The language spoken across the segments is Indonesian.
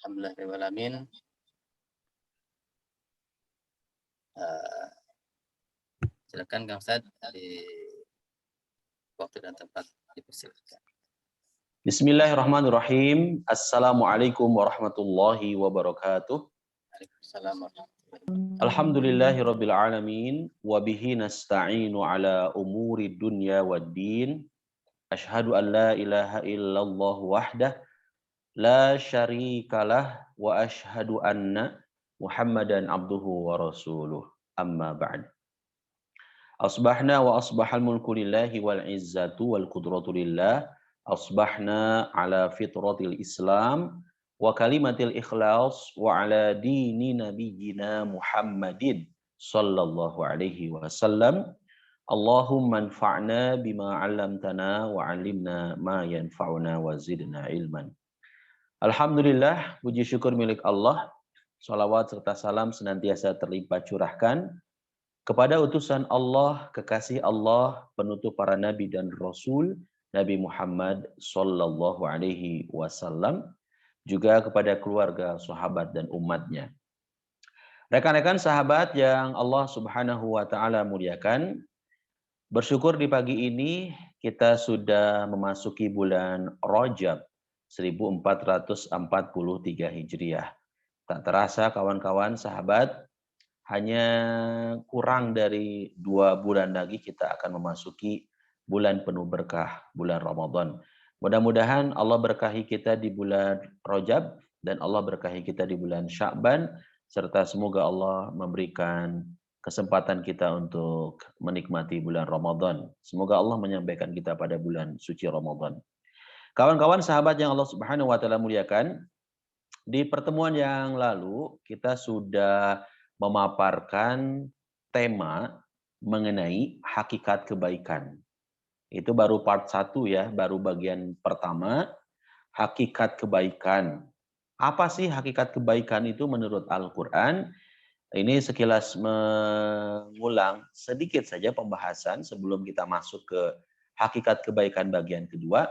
Alhamdulillahirabbil alamin. Silakan Kang Ustaz, di waktu dan tempat dipersilakan. Bismillahirrahmanirrahim. Assalamualaikum warahmatullahi wabarakatuh. Waalaikumsalam warahmatullahi wabarakatuh. Alhamdulillahirabbil alamin wa bihi nasta'inu ala umuri dunya waddin. Asyhadu an la ilaha illallah wahdah la syarikalah wa asyhadu anna Muhammadan abduhu wa rasuluh. Amma ba'd. Asbahna wa asbahal mulku lillahi wal izzatu wal qudratu lillah. Asbahna ala fitratil Islam wa kalimatil ikhlas wa ala dini nabiyyina Muhammadin sallallahu alaihi wasallam. Allahumma anfa'na bima 'allamtana wa 'allimna ma yanfa'una wa zidna ilman. Alhamdulillah, puji syukur milik Allah. Salawat serta salam senantiasa terlimpah curahkan kepada utusan Allah, kekasih Allah, penutup para nabi dan rasul, Nabi Muhammad sallallahu alaihi wasallam, juga kepada keluarga, sahabat dan umatnya. Rekan-rekan sahabat yang Allah Subhanahu wa taala muliakan, bersyukur di pagi ini kita sudah memasuki bulan Rajab 1443 Hijriah. Tak terasa kawan-kawan sahabat, hanya kurang dari 2 bulan lagi kita akan memasuki bulan penuh berkah, bulan Ramadan. Mudah-mudahan Allah berkahi kita di bulan Rajab dan Allah berkahi kita di bulan Sya'ban, serta semoga Allah memberikan kesempatan kita untuk menikmati bulan Ramadan. Semoga Allah menyampaikan kita pada bulan suci Ramadan. Kawan-kawan sahabat yang Allah Subhanahu wa taala muliakan, di pertemuan yang lalu kita sudah memaparkan tema mengenai hakikat kebaikan. Itu baru part 1 ya, baru bagian pertama, hakikat kebaikan. Apa sih hakikat kebaikan itu menurut Al-Quran? Ini sekilas mengulang sedikit saja pembahasan sebelum kita masuk ke hakikat kebaikan bagian kedua.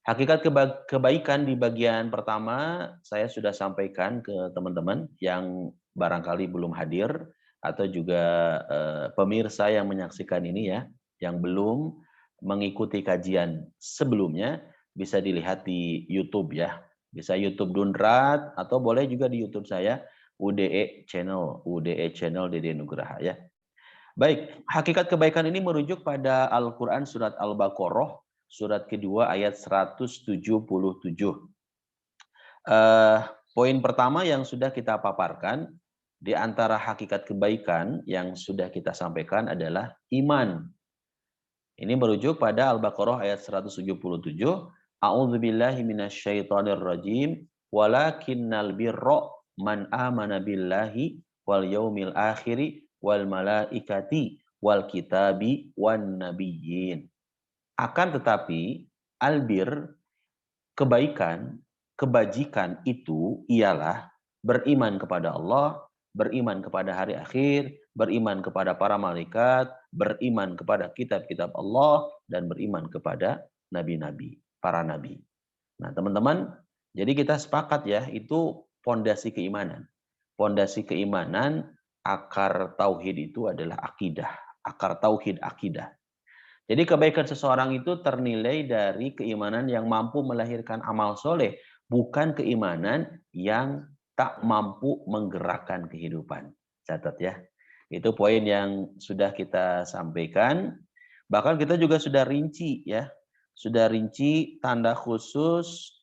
Hakikat kebaikan di bagian pertama saya sudah sampaikan ke teman-teman yang barangkali belum hadir atau juga pemirsa yang menyaksikan ini ya, yang belum mengikuti kajian sebelumnya, bisa dilihat di YouTube ya. Bisa YouTube Dundrat atau boleh juga di YouTube saya UDE Channel Dede Nugraha ya. Baik, hakikat kebaikan ini merujuk pada Al-Qur'an surat Al-Baqarah surat kedua ayat 177. Poin pertama yang sudah kita paparkan di antara hakikat kebaikan yang sudah kita sampaikan adalah iman. Ini merujuk pada Al-Baqarah ayat 177. A'udzubillahi minasyaitonirrajim. Walakinnal birra man amana billahi wal yaumil akhiri wal malaikati wal kitabi wan nabiyyin. Akan tetapi albir, kebaikan, kebajikan itu ialah beriman kepada Allah, beriman kepada hari akhir, beriman kepada para malaikat, beriman kepada kitab-kitab Allah, dan beriman kepada nabi-nabi, para nabi. Nah teman-teman, jadi kita sepakat ya, itu fondasi keimanan. Fondasi keimanan, akar tauhid itu adalah akidah. Akar tauhid akidah. Jadi kebaikan seseorang itu ternilai dari keimanan yang mampu melahirkan amal soleh, bukan keimanan yang tak mampu menggerakkan kehidupan. Catat ya. Itu poin yang sudah kita sampaikan. Bahkan kita juga sudah rinci ya. Sudah rinci tanda khusus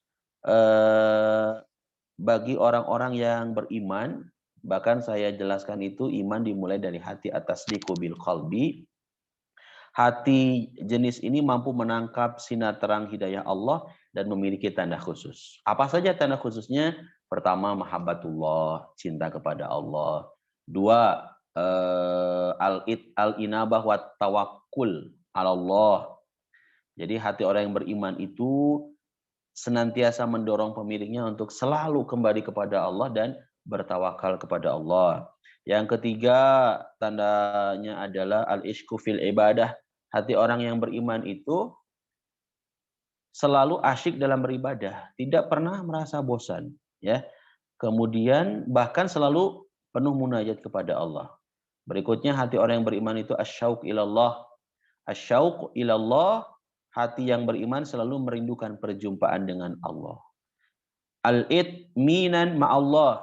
bagi orang-orang yang beriman. Bahkan saya jelaskan itu iman dimulai dari hati atas bil qalbi. Hati jenis ini mampu menangkap sinar terang hidayah Allah dan memiliki tanda khusus. Apa saja tanda khususnya? Pertama, mahabbatullah, cinta kepada Allah. Dua, al-inabah wa tawakkul ala Allah. Jadi hati orang yang beriman itu senantiasa mendorong pemiliknya untuk selalu kembali kepada Allah dan bertawakal kepada Allah. Yang ketiga, tandanya adalah al-ishku fil ibadah. Hati orang yang beriman itu selalu asyik dalam beribadah, tidak pernah merasa bosan, ya. Kemudian bahkan selalu penuh munajat kepada Allah. Berikutnya hati orang yang beriman itu asyauq ilallah. Asyauq ilallah, hati yang beriman selalu merindukan perjumpaan dengan Allah. Al-itminan ma'allah.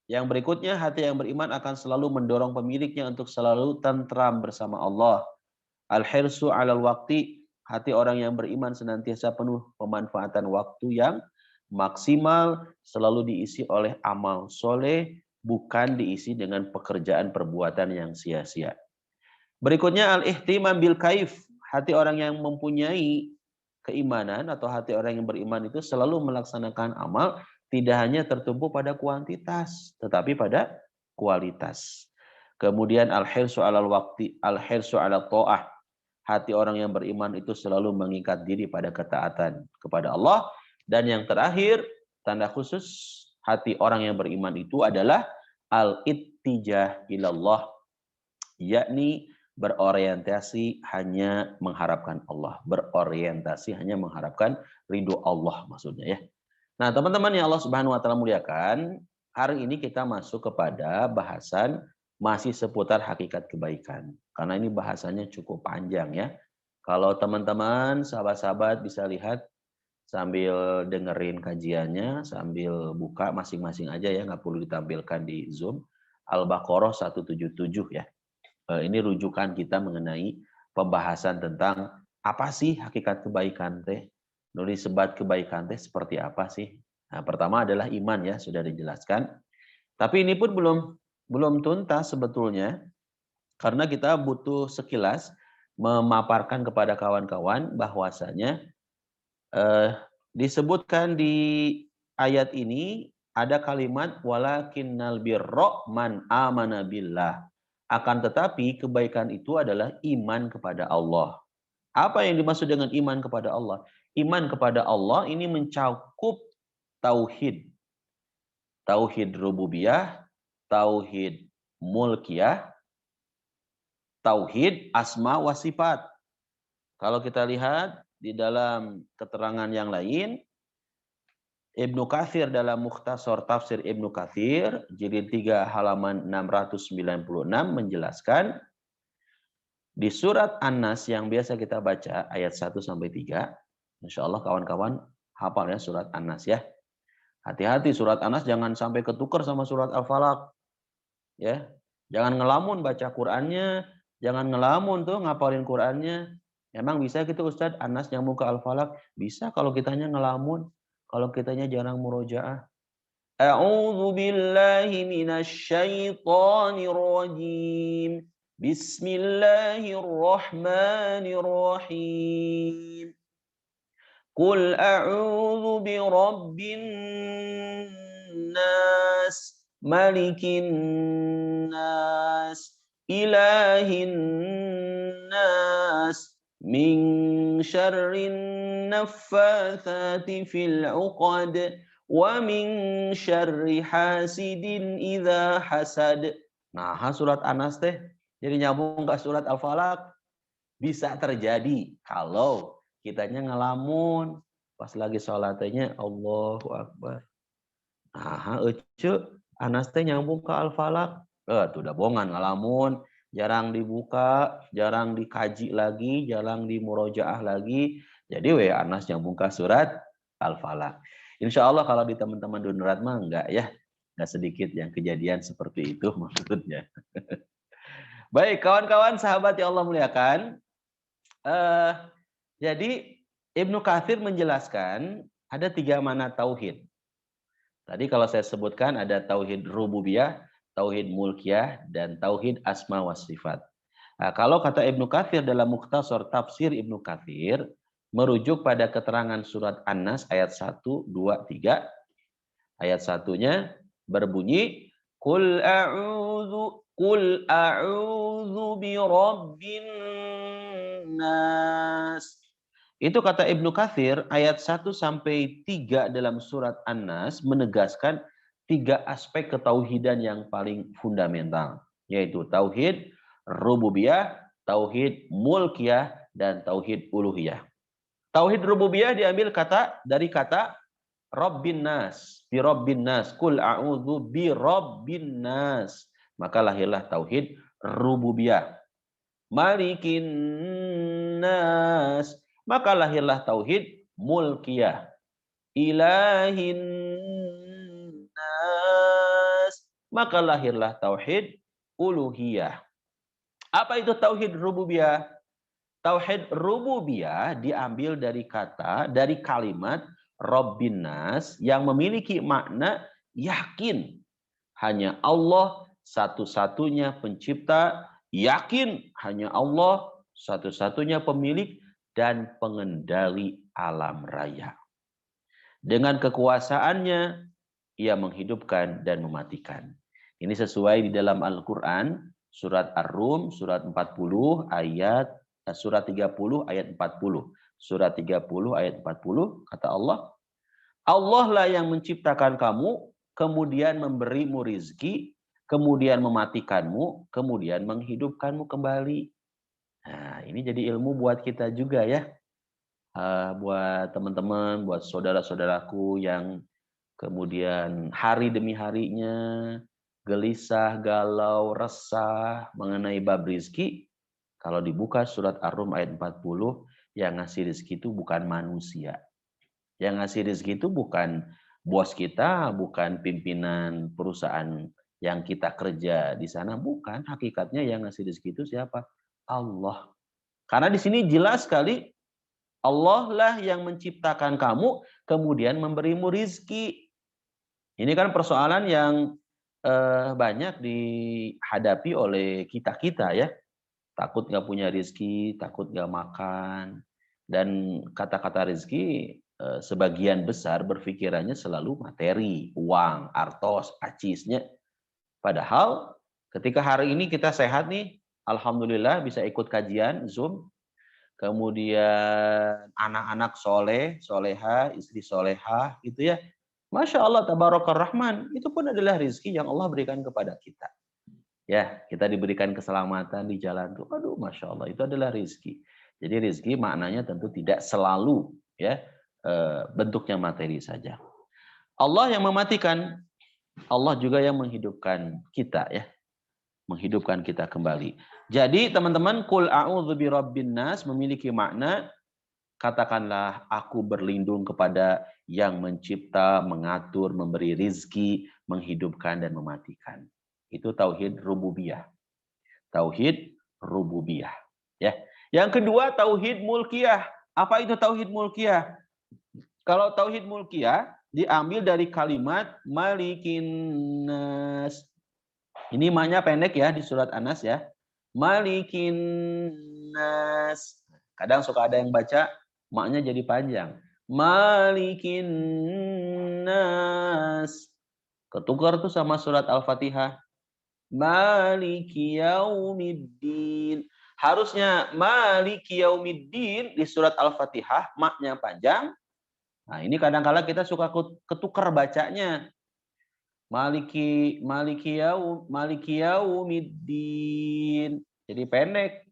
Yang berikutnya hati yang beriman akan selalu mendorong pemiliknya untuk selalu tentram bersama Allah. Al-hirsu 'alal waqti, hati orang yang beriman senantiasa penuh pemanfaatan waktu yang maksimal, selalu diisi oleh amal soleh, bukan diisi dengan pekerjaan perbuatan yang sia-sia. Berikutnya al-ihtimam bil kaif, hati orang yang mempunyai keimanan atau hati orang yang beriman itu selalu melaksanakan amal tidak hanya tertumpu pada kuantitas tetapi pada kualitas. Kemudian al-hirsu 'alal waqti, al-hirsu 'ala ta'ah. Hati orang yang beriman itu selalu mengikat diri pada ketaatan kepada Allah. Dan yang terakhir, tanda khusus hati orang yang beriman itu adalah al-ittijah ilallah, yakni berorientasi hanya mengharapkan Allah. Berorientasi hanya mengharapkan ridho Allah maksudnya ya. Nah teman-teman yang Allah Subhanahu wa ta'ala muliakan, hari ini kita masuk kepada bahasan masih seputar hakikat kebaikan. Karena ini bahasanya cukup panjang ya. Kalau teman-teman, sahabat-sahabat bisa lihat sambil dengerin kajiannya, sambil buka masing-masing aja ya, nggak perlu ditampilkan di Zoom. Al-Baqarah 177 ya. Ini rujukan kita mengenai pembahasan tentang apa sih hakikat kebaikan teh. Nulis sebat kebaikan teh seperti apa sih? Nah, pertama adalah iman ya, sudah dijelaskan. Tapi ini pun belum tuntas sebetulnya, karena kita butuh sekilas memaparkan kepada kawan-kawan bahwasanya disebutkan di ayat ini ada kalimat walakinnal birra man amana billah. Akan tetapi kebaikan itu adalah iman kepada Allah. Apa yang dimaksud dengan iman kepada Allah? Iman kepada Allah ini mencakup tauhid. Tauhid rububiyah, tauhid mulkiyah, tauhid asma wa sifat. Kalau kita lihat di dalam keterangan yang lain, Ibnu Katsir dalam Mukhtasar Tafsir Ibnu Katsir jilid 3 halaman 696 menjelaskan di surat An-Nas yang biasa kita baca ayat 1 sampai 3. Insyaallah kawan-kawan hafal ya surat An-Nas ya. Hati-hati surat An-Nas jangan sampai ketukar sama surat Al-Falaq. Ya. Jangan ngelamun baca Qur'annya, jangan ngelamun tuh ngapalin Qur'annya. Emang bisa gitu Ustadz An-Nas nyambung ke Al-Falaq? Bisa kalau kitanya ngelamun. Kalau kitanya jarang murojaah. A'udzu billahi minasy syaithanir rajim. Bismillahirrahmanirrahim. Qul a'udzu birabbin nas, malikin nas, ilahin nas, min syarrin naffatsati fil 'uqad wa min syarri hasidin idza hasad. Nah, surat An-Nas teh jadi nyambung ke surat Al-Falaq. Bisa terjadi kalau kitanya ngelamun pas lagi sholatnya Allahu Akbar. Nah, An-Nas teh nyambung ke Al-Falaq. Tuh udah bohongan ngelamun. Jarang dibuka, jarang dikaji lagi, jarang dimurojaah lagi. Jadi Anas nyambung ke surat Al-Falaq. Insya Allah kalau di teman-teman Dunurat mah enggak ya. Enggak sedikit yang kejadian seperti itu maksudnya. Baik kawan-kawan sahabat yang Allah muliakan. Jadi Ibnu Katsir menjelaskan ada 3 makna tauhid. Tadi kalau saya sebutkan ada tauhid rububiyah, tauhid mulkiyah, dan tauhid asma wa sifat. Nah, kalau kata Ibnu Katsir dalam Mukhtasar Tafsir Ibnu Katsir, merujuk pada keterangan surat An-Nas ayat 1, 2, 3. Ayat 1-nya berbunyi, Qul a'udzu birabbin nas. Itu kata Ibnu Katsir, ayat 1 sampai 3 dalam surat An-Nas menegaskan 3 aspek ketauhidan yang paling fundamental, yaitu tauhid rububiyah, tauhid mulkiyah, dan tauhid uluhiyah. Tauhid rububiyah diambil dari kata Rabbin nas, bi Rabbin nas, kul a'udzu bi Rabbin nas. Maka lahirlah tauhid rububiyah. Malikin nas, maka lahirlah tauhid mulkiyah. Ilahin nas, maka lahirlah tauhid uluhiyah. Apa itu tauhid rububiyah? Tauhid rububiyah diambil dari kalimat Rabbin nas yang memiliki makna yakin. Hanya Allah satu-satunya pencipta, yakin hanya Allah satu-satunya pemilik dan pengendali alam raya. Dengan kekuasaannya, ia menghidupkan dan mematikan. Ini sesuai di dalam Al-Quran, surat Ar-Rum, surat 40 ayat surat 30 ayat 40. Surat 30 ayat 40 kata Allah, Allah lah yang menciptakan kamu, kemudian memberimu rizki, kemudian mematikanmu, kemudian menghidupkanmu kembali. Nah, ini jadi ilmu buat kita juga ya. Buat teman-teman, buat saudara-saudaraku yang kemudian hari demi harinya gelisah, galau, resah mengenai bab rizki. Kalau dibuka surat Ar-Rum ayat 40, yang ngasih rezeki itu bukan manusia. Yang ngasih rezeki itu bukan bos kita, bukan pimpinan perusahaan yang kita kerja di sana, bukan. Hakikatnya yang ngasih rezeki itu siapa? Allah. Karena di sini jelas sekali, Allah lah yang menciptakan kamu, kemudian memberimu rizki. Ini kan persoalan yang banyak dihadapi oleh kita-kita ya. Takut nggak punya rezeki, takut nggak makan. Dan kata-kata rezeki sebagian besar berpikirannya selalu materi, uang, artos, acisnya. Padahal ketika hari ini kita sehat nih, alhamdulillah bisa ikut kajian Zoom. Kemudian anak-anak soleh, soleha, istri soleha gitu ya. Masya Allah, tabarakar rahman, itu pun adalah rezeki yang Allah berikan kepada kita. Ya, kita diberikan keselamatan di jalan tuh. Aduh, Masya Allah, itu adalah rezeki. Jadi rezeki maknanya tentu tidak selalu ya bentuknya materi saja. Allah yang mematikan, Allah juga yang menghidupkan kita ya. Menghidupkan kita kembali. Jadi teman-teman, kul a'udzu birabbin nas memiliki makna katakanlah aku berlindung kepada yang mencipta, mengatur, memberi rizki, menghidupkan dan mematikan. Itu tauhid rububiyah. Tauhid rububiyah. Ya. Yang kedua tauhid mulkiyah. Apa itu tauhid mulkiyah? Kalau tauhid mulkiyah diambil dari kalimat malikin nas. Ini maknya pendek ya di surat An-Nas ya. Malikin nas. Kadang suka ada yang baca maknya jadi panjang. Malikin nas. Ketukar tuh sama surat Al-Fatihah. Maliki yaumiddin. Harusnya Maliki yaumiddin di surat Al-Fatihah maknya panjang. Nah, ini kadang-kala kita suka ketukar bacanya. Maliki yaumiddin. Jadi pendek.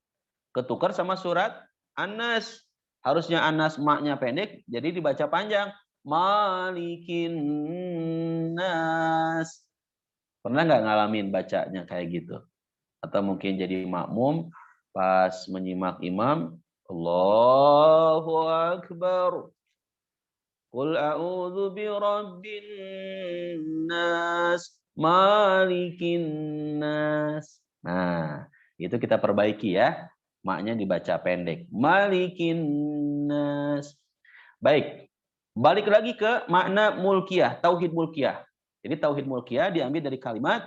Ketukar sama surat An-Nas. Harusnya An-Nas maknya pendek, jadi dibaca panjang. Malikin nas. Pernah nggak ngalamin bacanya kayak gitu? Atau mungkin jadi makmum pas menyimak imam, Allahu Akbar. Qul a'udzu birabbin nas, malikin nas. Nah, itu kita perbaiki ya. Maknya dibaca pendek. Malikin nas. Baik. Balik lagi ke makna mulkiyah, tauhid mulkiyah. Jadi tauhid mulkiyah diambil dari kalimat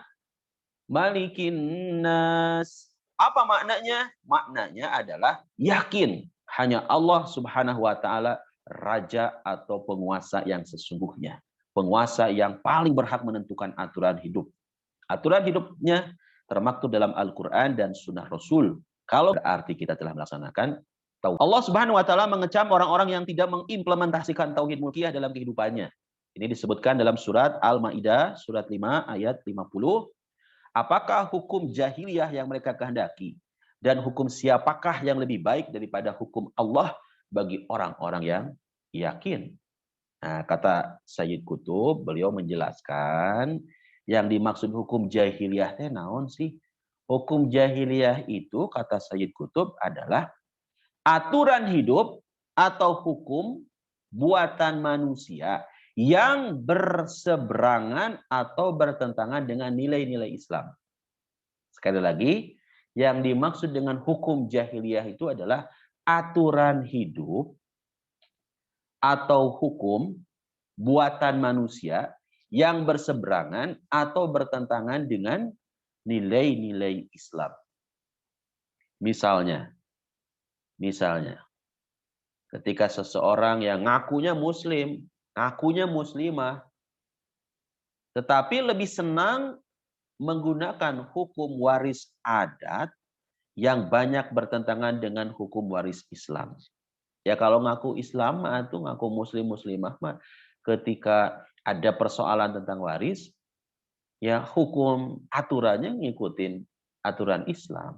Malikin nas. Apa maknanya? Maknanya adalah yakin hanya Allah Subhanahu wa taala raja atau penguasa yang sesungguhnya. Penguasa yang paling berhak menentukan aturan hidup. Aturan hidupnya termaktub dalam Al-Qur'an dan Sunnah Rasul. Kalau berarti kita telah melaksanakan tauhid. Allah Subhanahu wa taala mengecam orang-orang yang tidak mengimplementasikan tauhid mulkiyah dalam kehidupannya. Ini disebutkan dalam surat Al-Maidah surat 5 ayat 50. Apakah hukum jahiliyah yang mereka kehendaki dan hukum siapakah yang lebih baik daripada hukum Allah bagi orang-orang yang yakin? Nah, kata Sayyid Qutb, beliau menjelaskan yang dimaksud hukum jahiliyah teh naon sih? Hukum jahiliyah itu kata Sayyid Qutb adalah aturan hidup atau hukum buatan manusia yang berseberangan atau bertentangan dengan nilai-nilai Islam. Sekali lagi, yang dimaksud dengan hukum jahiliyah itu adalah aturan hidup atau hukum buatan manusia yang berseberangan atau bertentangan dengan nilai-nilai Islam. Misalnya, ketika seseorang yang ngakunya muslim, ngakunya muslimah, tetapi lebih senang menggunakan hukum waris adat yang banyak bertentangan dengan hukum waris Islam. Ya kalau ngaku Islam atau ngaku muslim muslimah mah ketika ada persoalan tentang waris, ya hukum aturannya ngikutin aturan Islam.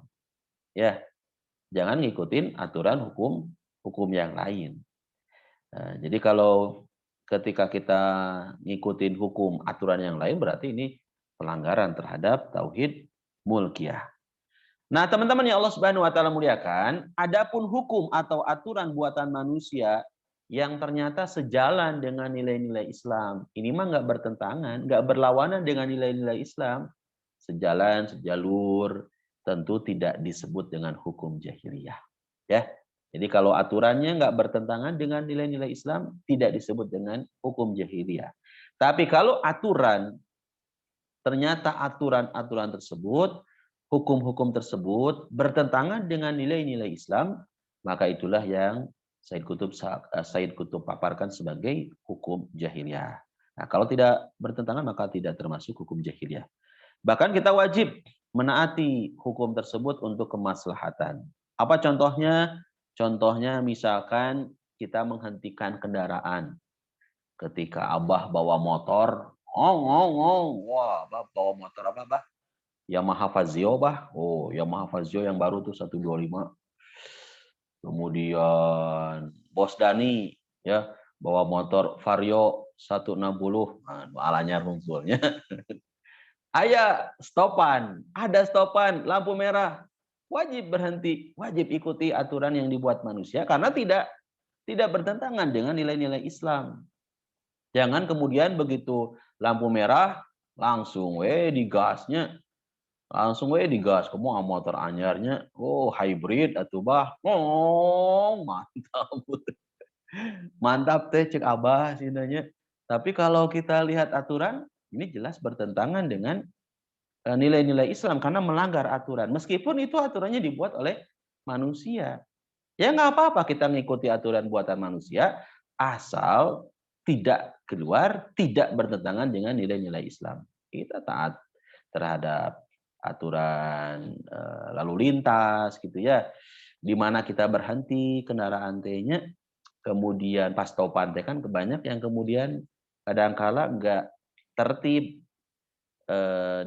Ya, jangan ngikutin aturan hukum yang lain. Nah, jadi kalau ketika kita ngikutin hukum aturan yang lain berarti ini pelanggaran terhadap tauhid mulkiyah. Nah, teman-teman yang Allah Subhanahu wa taala muliakan, adapun hukum atau aturan buatan manusia yang ternyata sejalan dengan nilai-nilai Islam, ini mah nggak bertentangan, nggak berlawanan dengan nilai-nilai Islam, sejalan, sejalur, tentu tidak disebut dengan hukum jahiliyah. Ya, jadi kalau aturannya nggak bertentangan dengan nilai-nilai Islam, tidak disebut dengan hukum jahiliyah. Tapi kalau ternyata aturan-aturan tersebut, hukum-hukum tersebut bertentangan dengan nilai-nilai Islam, maka itulah yang Sayyid Qutb paparkan sebagai hukum jahiliyah. Nah, kalau tidak bertentangan maka tidak termasuk hukum jahiliyah. Bahkan kita wajib menaati hukum tersebut untuk kemaslahatan. Apa contohnya? Contohnya misalkan kita menghentikan kendaraan. Ketika Abah bawa motor, wah, Abah bawa motor apa, Bah? Yamaha Fazio, Bah. Oh, Yamaha Fazio yang baru tuh 125. Kemudian Bos Dani ya, bawa motor Vario 160. Nah, alanya rumpulnya. Ada stopan, lampu merah. Wajib berhenti, wajib ikuti aturan yang dibuat manusia karena tidak bertentangan dengan nilai-nilai Islam. Jangan kemudian begitu lampu merah langsung digasnya. Langsung digas, kamu motor anyarnya, hybrid atuh Bah. Mantap. Mantap teh cek Abah sinanya. Tapi kalau kita lihat aturan, ini jelas bertentangan dengan nilai-nilai Islam karena melanggar aturan. Meskipun itu aturannya dibuat oleh manusia. Ya nggak apa-apa kita ngikuti aturan buatan manusia, asal tidak keluar, tidak bertentangan dengan nilai-nilai Islam. Kita taat terhadap aturan lalu lintas gitu ya, di mana kita berhenti kendaraan tehnya, kemudian pas topan teh kan banyak yang kemudian kadangkala nggak tertib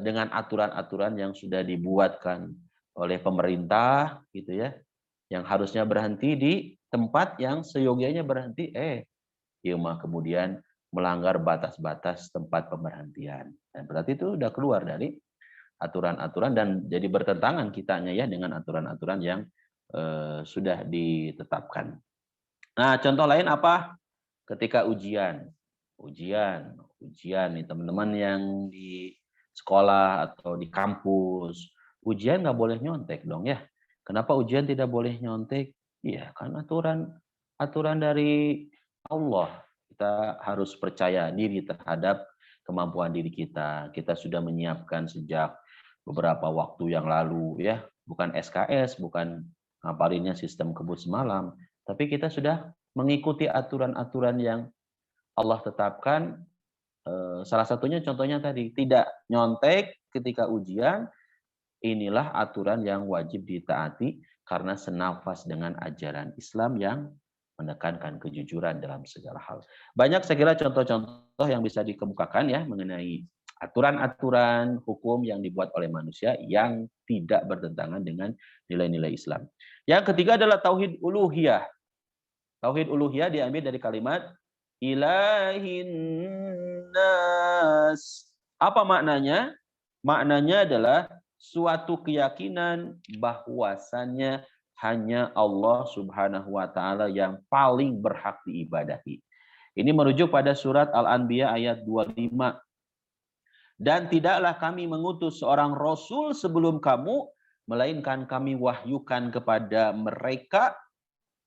dengan aturan-aturan yang sudah dibuatkan oleh pemerintah gitu ya, yang harusnya berhenti di tempat yang seyogianya berhenti, iya mah kemudian melanggar batas-batas tempat pemberhentian. Dan berarti itu udah keluar dari aturan-aturan dan jadi bertentangan kitanya ya dengan aturan-aturan yang sudah ditetapkan. Nah, contoh lain apa? Ketika ujian nih teman-teman yang di sekolah atau di kampus, ujian nggak boleh nyontek dong ya. Kenapa ujian tidak boleh nyontek? Iya, kan aturan dari Allah. Kita harus percaya diri terhadap kemampuan diri kita. Kita sudah menyiapkan sejak beberapa waktu yang lalu ya, bukan SKS, bukan ngapalinnya sistem kebut semalam, tapi kita sudah mengikuti aturan-aturan yang Allah tetapkan. Salah satunya contohnya tadi, tidak nyontek ketika ujian. Inilah aturan yang wajib ditaati karena senafas dengan ajaran Islam yang menekankan kejujuran dalam segala hal. Banyak saya kira contoh-contoh yang bisa dikemukakan ya mengenai aturan-aturan hukum yang dibuat oleh manusia yang tidak bertentangan dengan nilai-nilai Islam. Yang ketiga adalah tauhid uluhiyah. Tauhid uluhiyah diambil dari kalimat ilahin nas. Apa maknanya? Maknanya adalah suatu keyakinan bahwasannya hanya Allah Subhanahu wa taala yang paling berhak diibadahi. Ini merujuk pada surat Al-Anbiya ayat 25. Dan tidaklah kami mengutus seorang rasul sebelum kamu, melainkan kami wahyukan kepada mereka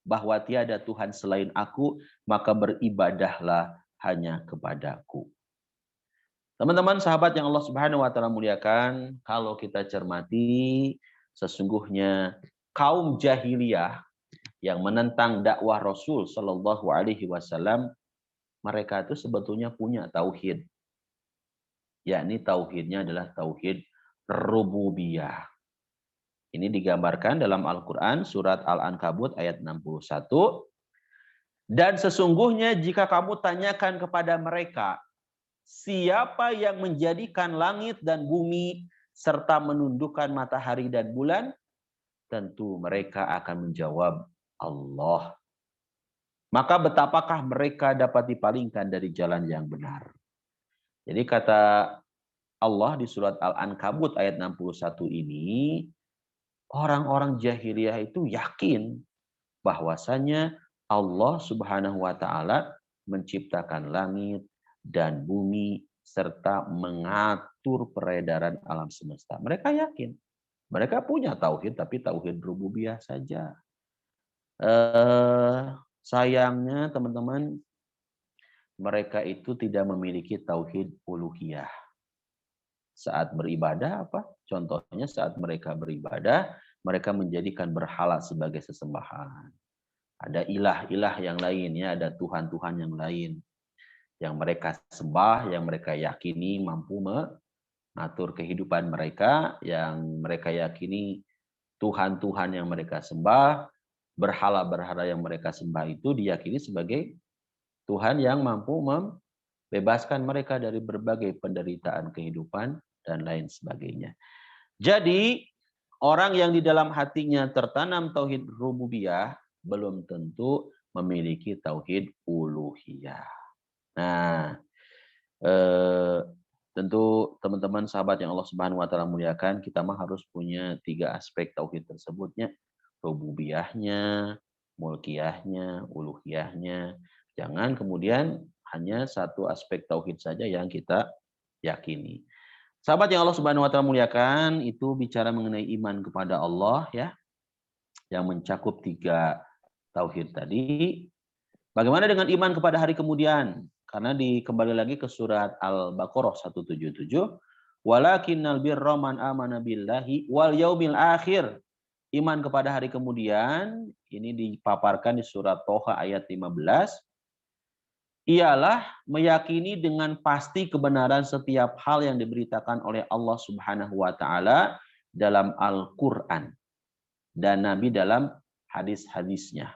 bahwa tiada Tuhan selain aku, maka beribadahlah hanya kepadaku. Teman-teman sahabat yang Allah Subhanahu wa taala muliakan, kalau kita cermati sesungguhnya kaum jahiliyah yang menentang dakwah Rasul Shallallahu alaihi wasallam, mereka itu sebetulnya punya tauhid. Yakni tauhidnya adalah tauhid rububiyah. Ini digambarkan dalam Al-Qur'an surat Al-Ankabut ayat 61. Dan sesungguhnya jika kamu tanyakan kepada mereka, siapa yang menjadikan langit dan bumi serta menundukkan matahari dan bulan? Tentu mereka akan menjawab Allah. Maka betapakah mereka dapat dipalingkan dari jalan yang benar? Jadi kata Allah di surat Al-Ankabut ayat 61 ini, orang-orang jahiliyah itu yakin bahwasanya Allah Subhanahu wa taala menciptakan langit dan bumi serta mengatur peredaran alam semesta. Mereka yakin. Mereka punya tauhid tapi tauhid rububiyah saja. Sayangnya teman-teman, mereka itu tidak memiliki tauhid uluhiyah. Saat beribadah apa? Contohnya saat mereka beribadah, mereka menjadikan berhala sebagai sesembahan. Ada ilah-ilah yang lain, ya, ada Tuhan-Tuhan yang lain yang mereka sembah, yang mereka yakini mampu mengatur kehidupan mereka, yang mereka yakini Tuhan-Tuhan yang mereka sembah, berhala-berhala yang mereka sembah itu diyakini sebagai Tuhan yang mampu membebaskan mereka dari berbagai penderitaan kehidupan dan lain sebagainya. Jadi, orang yang di dalam hatinya tertanam tauhid rububiyah belum tentu memiliki tauhid uluhiyah. Nah, tentu teman-teman sahabat yang Allah Subhanahu wa taala muliakan, kita mah harus punya 3 aspek tauhid tersebutnya, rububiyahnya, mulkiyahnya, uluhiyahnya. Jangan kemudian hanya satu aspek tauhid saja yang kita yakini. Sahabat yang Allah Subhanahu wa taala muliakan, itu bicara mengenai iman kepada Allah, ya, yang mencakup 3 tauhid tadi. Bagaimana dengan iman kepada hari kemudian? Karena kembali lagi ke surat Al-Baqarah 177, walakinnal birra man amana billahi wal yaumil akhir. Iman kepada hari kemudian ini dipaparkan di surat Toha ayat 15. Ialah meyakini dengan pasti kebenaran setiap hal yang diberitakan oleh Allah Subhanahu wa taala dalam Al-Qur'an dan Nabi dalam hadis-hadisnya.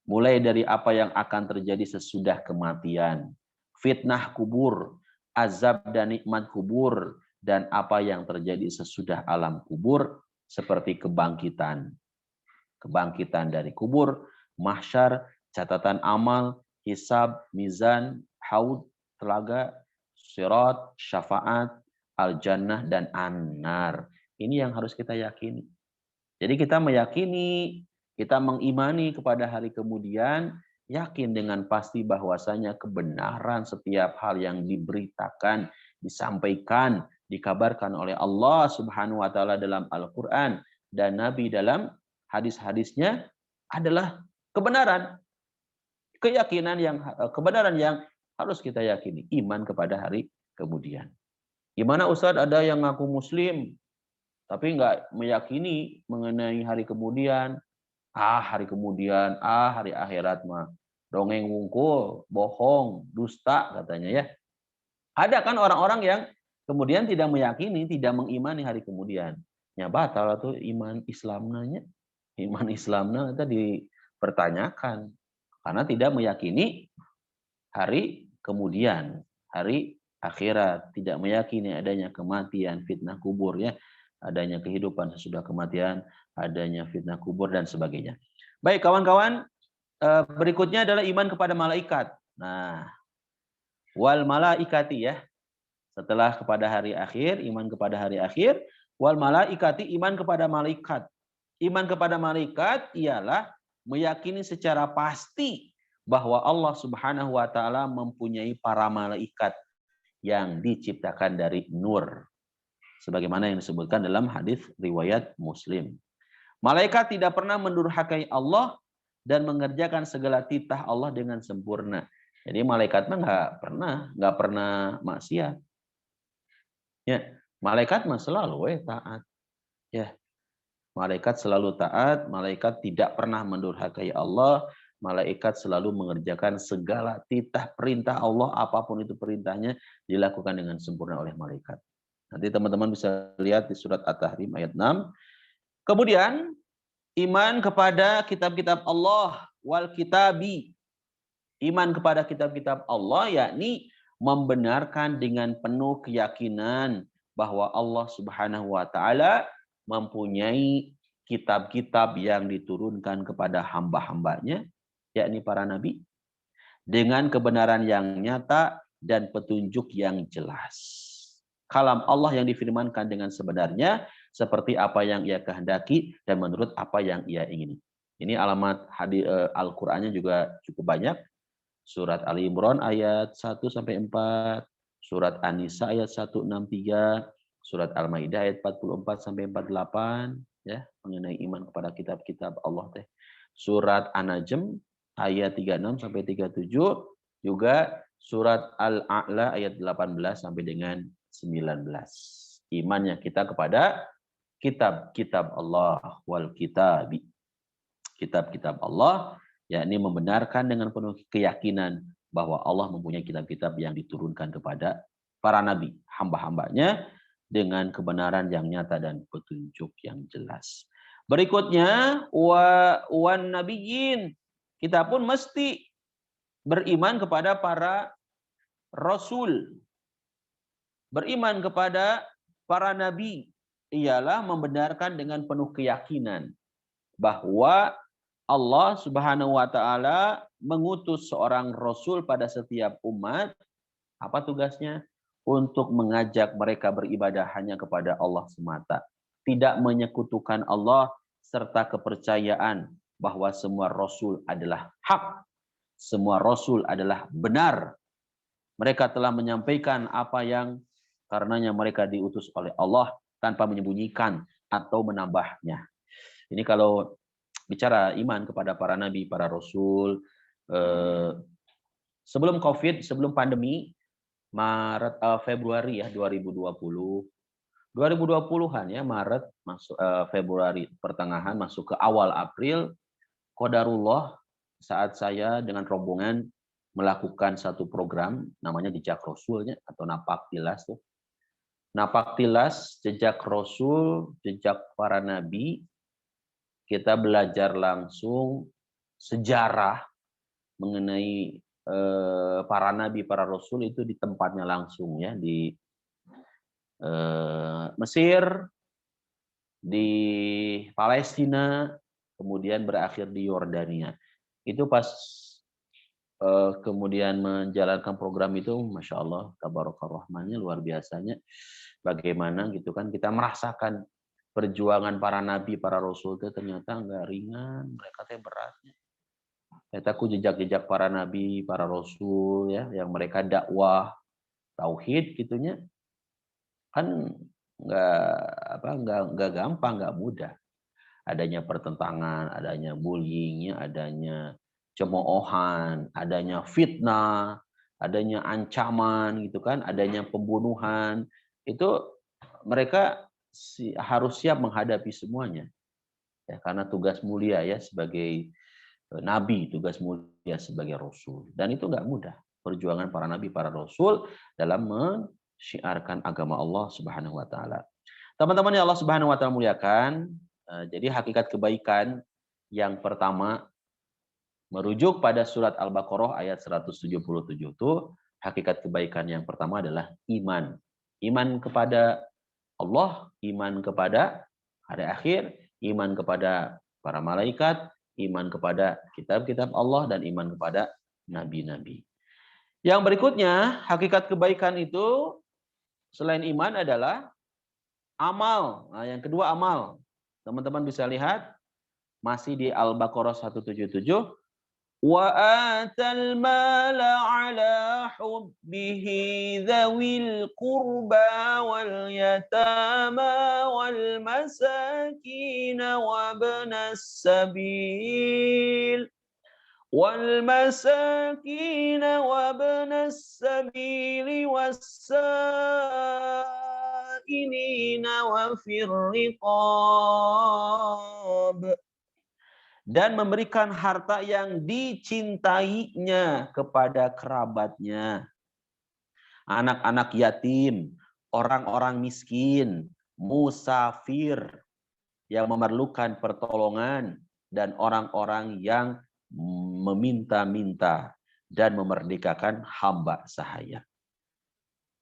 Mulai dari apa yang akan terjadi sesudah kematian, fitnah kubur, azab dan nikmat kubur, dan apa yang terjadi sesudah alam kubur seperti kebangkitan. Kebangkitan dari kubur, mahsyar, catatan amal, hisab, mizan, haud, telaga, sirat, syafaat, al-jannah, dan an-nar. Ini yang harus kita yakini. Jadi kita meyakini, kita mengimani kepada hari kemudian, yakin dengan pasti bahwasanya kebenaran setiap hal yang diberitakan, disampaikan, dikabarkan oleh Allah Subhanahu wa taala dalam Al-Qur'an dan Nabi dalam hadis-hadisnya adalah kebenaran. Kebenaran yang harus kita yakini, iman kepada hari kemudian. Gimana Ustadz, ada yang ngaku muslim tapi nggak meyakini mengenai hari kemudian. Hari kemudian, hari akhirat mah dongeng wungkul, bohong, dusta katanya, ya. Ada kan orang-orang yang kemudian tidak meyakini, tidak mengimani hari kemudian. Ya batal tuh iman Islamnya. Iman Islamnya itu dipertanyakan karena tidak meyakini hari kemudian, hari akhirat, tidak meyakini adanya kematian, fitnah kubur, ya, adanya kehidupan sesudah kematian, adanya fitnah kubur dan sebagainya. Baik kawan-kawan, berikutnya adalah iman kepada malaikat. Nah, wal malaikati ya. Setelah kepada hari akhir, iman kepada hari akhir, wal malaikati, iman kepada malaikat. Iman kepada malaikat ialah meyakini secara pasti bahwa Allah Subhanahu wa taala mempunyai para malaikat yang diciptakan dari nur. Sebagaimana yang disebutkan dalam hadis riwayat Muslim. Malaikat tidak pernah mendurhakai Allah dan mengerjakan segala titah Allah dengan sempurna. Jadi malaikat mah nggak pernah maksiat. Ya, malaikat mah selalu taat. Ya, malaikat selalu taat, malaikat tidak pernah mendurhakai Allah, malaikat selalu mengerjakan segala titah perintah Allah, apapun itu perintahnya dilakukan dengan sempurna oleh malaikat. Nanti teman-teman bisa lihat di surat At-Tahrim ayat 6. Kemudian iman kepada kitab-kitab Allah wal kitabi. Iman kepada kitab-kitab Allah yakni membenarkan dengan penuh keyakinan bahwa Allah Subhanahu wa taala mempunyai kitab-kitab yang diturunkan kepada hamba-hambanya, yakni para nabi, dengan kebenaran yang nyata dan petunjuk yang jelas. Kalam Allah yang difirmankan dengan sebenarnya, seperti apa yang ia kehendaki dan menurut apa yang ia ingini. Ini alamat hadis Al-Qur'annya juga cukup banyak. Surat Ali Imran ayat 1-4, surat An-Nisa ayat 163, surat Al-Maidah ayat 44-48 ya, mengenai iman kepada kitab-kitab Allah teh. Surat An-Najm ayat 36-37, juga surat Al-A'la ayat 18 sampai dengan 19. Imannya kita kepada kitab-kitab Allah wal kitabi. Kitab-kitab Allah yakni membenarkan dengan penuh keyakinan bahwa Allah mempunyai kitab-kitab yang diturunkan kepada para nabi, hamba-hambanya dengan kebenaran yang nyata dan petunjuk yang jelas. Berikutnya wan nabiyyin. Kita pun mesti beriman kepada para rasul. Beriman kepada para nabi ialah membenarkan dengan penuh keyakinan bahwa Allah Subhanahu wa taala mengutus seorang rasul pada setiap umat. Apa tugasnya? Untuk mengajak mereka beribadah hanya kepada Allah semata. Tidak menyekutukan Allah serta kepercayaan bahwa semua rasul adalah hak. Semua rasul adalah benar. Mereka telah menyampaikan apa yang karenanya mereka diutus oleh Allah tanpa menyembunyikan atau menambahnya. Ini kalau bicara iman kepada para nabi, para rasul, sebelum COVID, sebelum pandemi, Februari ya 2020-an ya, Maret masuk Februari pertengahan masuk ke awal April, qadarullah saat saya dengan rombongan melakukan satu program namanya Jejak Rasulnya atau Napaktilas tuh. Napaktilas, jejak Rasul, jejak para nabi. Kita belajar langsung sejarah mengenai para nabi, para rasul itu di tempatnya langsung ya, di Mesir, di Palestina, kemudian berakhir di Yordania. Itu pas kemudian menjalankan program itu, Masya Allah, tabarakar rahmannya, luar biasanya. Bagaimana gitu kan, kita merasakan perjuangan para nabi, para rasul itu ternyata nggak ringan, mereka teh beratnya. Ternyata jejak-jejak para nabi, para rasul ya, yang mereka dakwah tauhid gitunya, kan nggak gampang, nggak mudah. Adanya pertentangan, adanya bullying, adanya cemoohan, adanya fitnah, adanya ancaman gitu kan, adanya pembunuhan, itu mereka harus siap menghadapi semuanya. Ya, karena tugas mulia ya sebagai nabi, tugas mulia sebagai rasul. Dan itu nggak mudah. Perjuangan para nabi, para rasul dalam mensyiarkan agama Allah Subhanahu wa taala. Teman-teman yang Allah Subhanahu wa taala muliakan, jadi hakikat kebaikan yang pertama merujuk pada surat Al-Baqarah ayat 177 itu, hakikat kebaikan yang pertama adalah iman. Iman kepada Allah, iman kepada hari akhir, iman kepada para malaikat, iman kepada kitab-kitab Allah, dan iman kepada nabi-nabi. Yang berikutnya, hakikat kebaikan itu selain iman adalah amal. Nah, yang kedua amal. Teman-teman bisa lihat masih di Al-Baqarah 177. Wa atal mala ala hubbihi dzawil qurba wal yatama wal masakin wa ibnas sabil والمساكين وابن السبيل والسائلين وفي الرقاب dan memberikan harta yang dicintainya kepada kerabatnya, anak-anak yatim, orang-orang miskin, musafir yang memerlukan pertolongan, dan orang-orang yang meminta-minta dan memerdekakan hamba sahaya.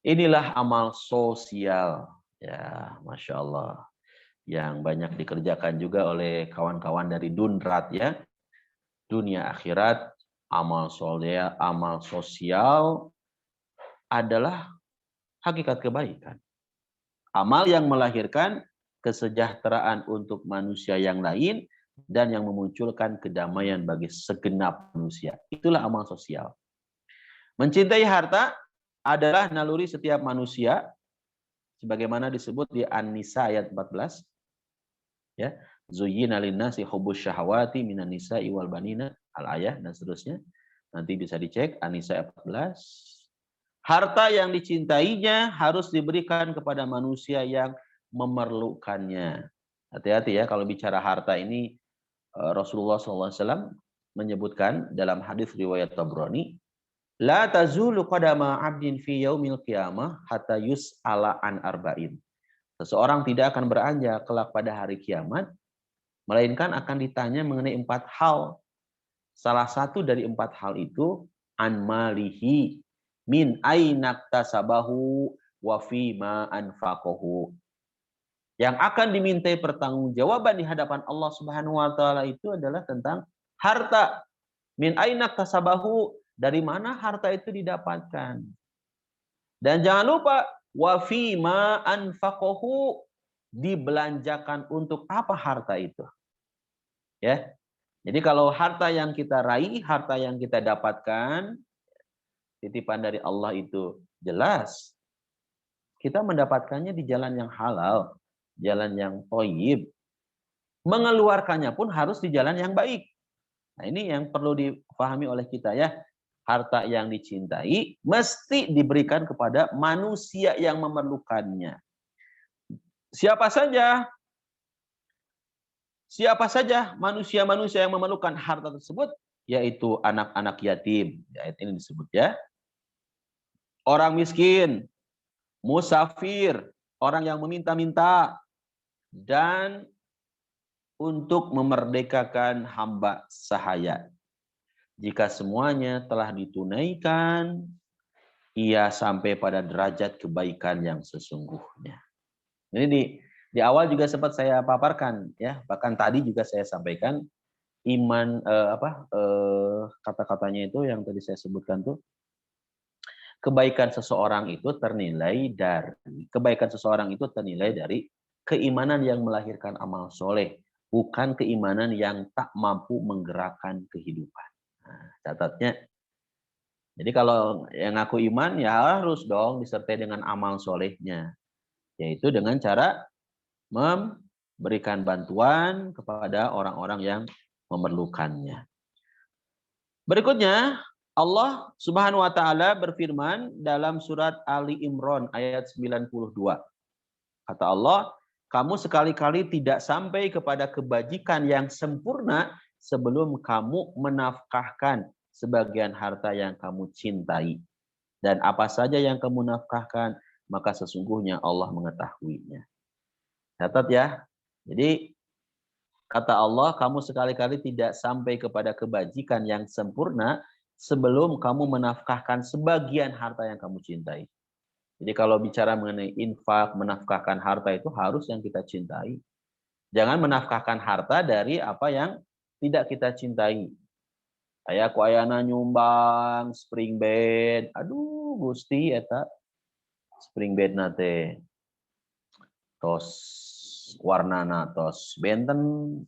Inilah amal sosial, ya, Masya Allah, yang banyak dikerjakan juga oleh kawan-kawan dari Dunrat, ya, dunia akhirat. Amal soleh, amal sosial adalah hakikat kebaikan. Amal yang melahirkan kesejahteraan untuk manusia yang lain dan yang memunculkan kedamaian bagi segenap manusia. Itulah amal sosial. Mencintai harta adalah naluri setiap manusia, sebagaimana disebut di An-Nisa ayat 14. Ya, zuyyina lin-nasi hubbus syahawati minan nisa'i wal banina, al-ayah dan seterusnya. Nanti bisa dicek An-Nisa ayat 14. Harta yang dicintainya harus diberikan kepada manusia yang memerlukannya. Hati-hati ya kalau bicara harta ini. Rasulullah SAW menyebutkan dalam hadis riwayat Tabrani, la tazulu qadama 'abdin fi yaumil qiyamah hatta yus'ala an arba'in. Seseorang tidak akan beranjak kelak pada hari kiamat, melainkan akan ditanya mengenai 4 hal. Salah satu dari 4 hal itu an malihi, min ainaktasabahu wa fima anfaqahu. Yang akan dimintai pertanggungjawaban di hadapan Allah Subhanahu wa taala itu adalah tentang harta. Min ainak tasabahu, dari mana harta itu didapatkan. Dan jangan lupa wa fima anfaqahu, dibelanjakan untuk apa harta itu. Ya. Jadi kalau harta yang kita raih, harta yang kita dapatkan titipan dari Allah itu jelas, kita mendapatkannya di jalan yang halal, jalan yang thayyib. Mengeluarkannya pun harus di jalan yang baik. Nah, ini yang perlu dipahami oleh kita, ya. Harta yang dicintai mesti diberikan kepada manusia yang memerlukannya. Siapa saja? Siapa saja manusia-manusia yang memerlukan harta tersebut? Yaitu anak-anak yatim. Ayat ini disebut, ya. Orang miskin, musafir, orang yang meminta-minta, dan untuk memerdekakan hamba sahaya. Jika semuanya telah ditunaikan, ia sampai pada derajat kebaikan yang sesungguhnya. Ini di awal juga sempat saya paparkan, ya. Bahkan tadi juga saya sampaikan iman kata-katanya itu yang tadi saya sebutkan tuh. Kebaikan seseorang itu ternilai dari keimanan yang melahirkan amal soleh, bukan keimanan yang tak mampu menggerakkan kehidupan. Nah, catatnya. Jadi kalau yang ngaku iman ya harus dong disertai dengan amal solehnya, yaitu dengan cara memberikan bantuan kepada orang-orang yang memerlukannya. Berikutnya, Allah Subhanahu wa taala berfirman dalam surat Ali Imran ayat 92. Kata Allah, kamu sekali-kali tidak sampai kepada kebajikan yang sempurna sebelum kamu menafkahkan sebagian harta yang kamu cintai. Dan apa saja yang kamu nafkahkan, maka sesungguhnya Allah mengetahuinya. Catat, ya. Jadi kata Allah, kamu sekali-kali tidak sampai kepada kebajikan yang sempurna sebelum kamu menafkahkan sebagian harta yang kamu cintai. Jadi kalau bicara mengenai infak, menafkahkan harta itu harus yang kita cintai. Jangan menafkahkan harta dari apa yang tidak kita cintai. Aya ku ayana nyumbang spring bed. Aduh, Gusti eta spring bed nate tos warnana tos benten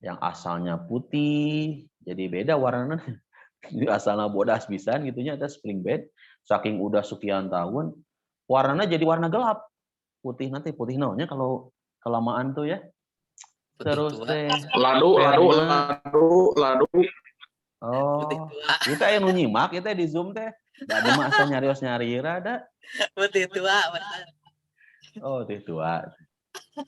yang asalnya putih jadi beda warnanya. Asalnya bodas pisan gitunya eta spring bed saking udah sekian tahun warnanya jadi warna gelap. Putih nanti putih naonnya kalau kelamaan tuh ya. Putih Terus tua, teh Ladu. putih oh, tua, kita yang nu nyimak kita di Zoom teh. Da di mah asa nyarios nyarira da. putih tua, benar. Oh, teh tua.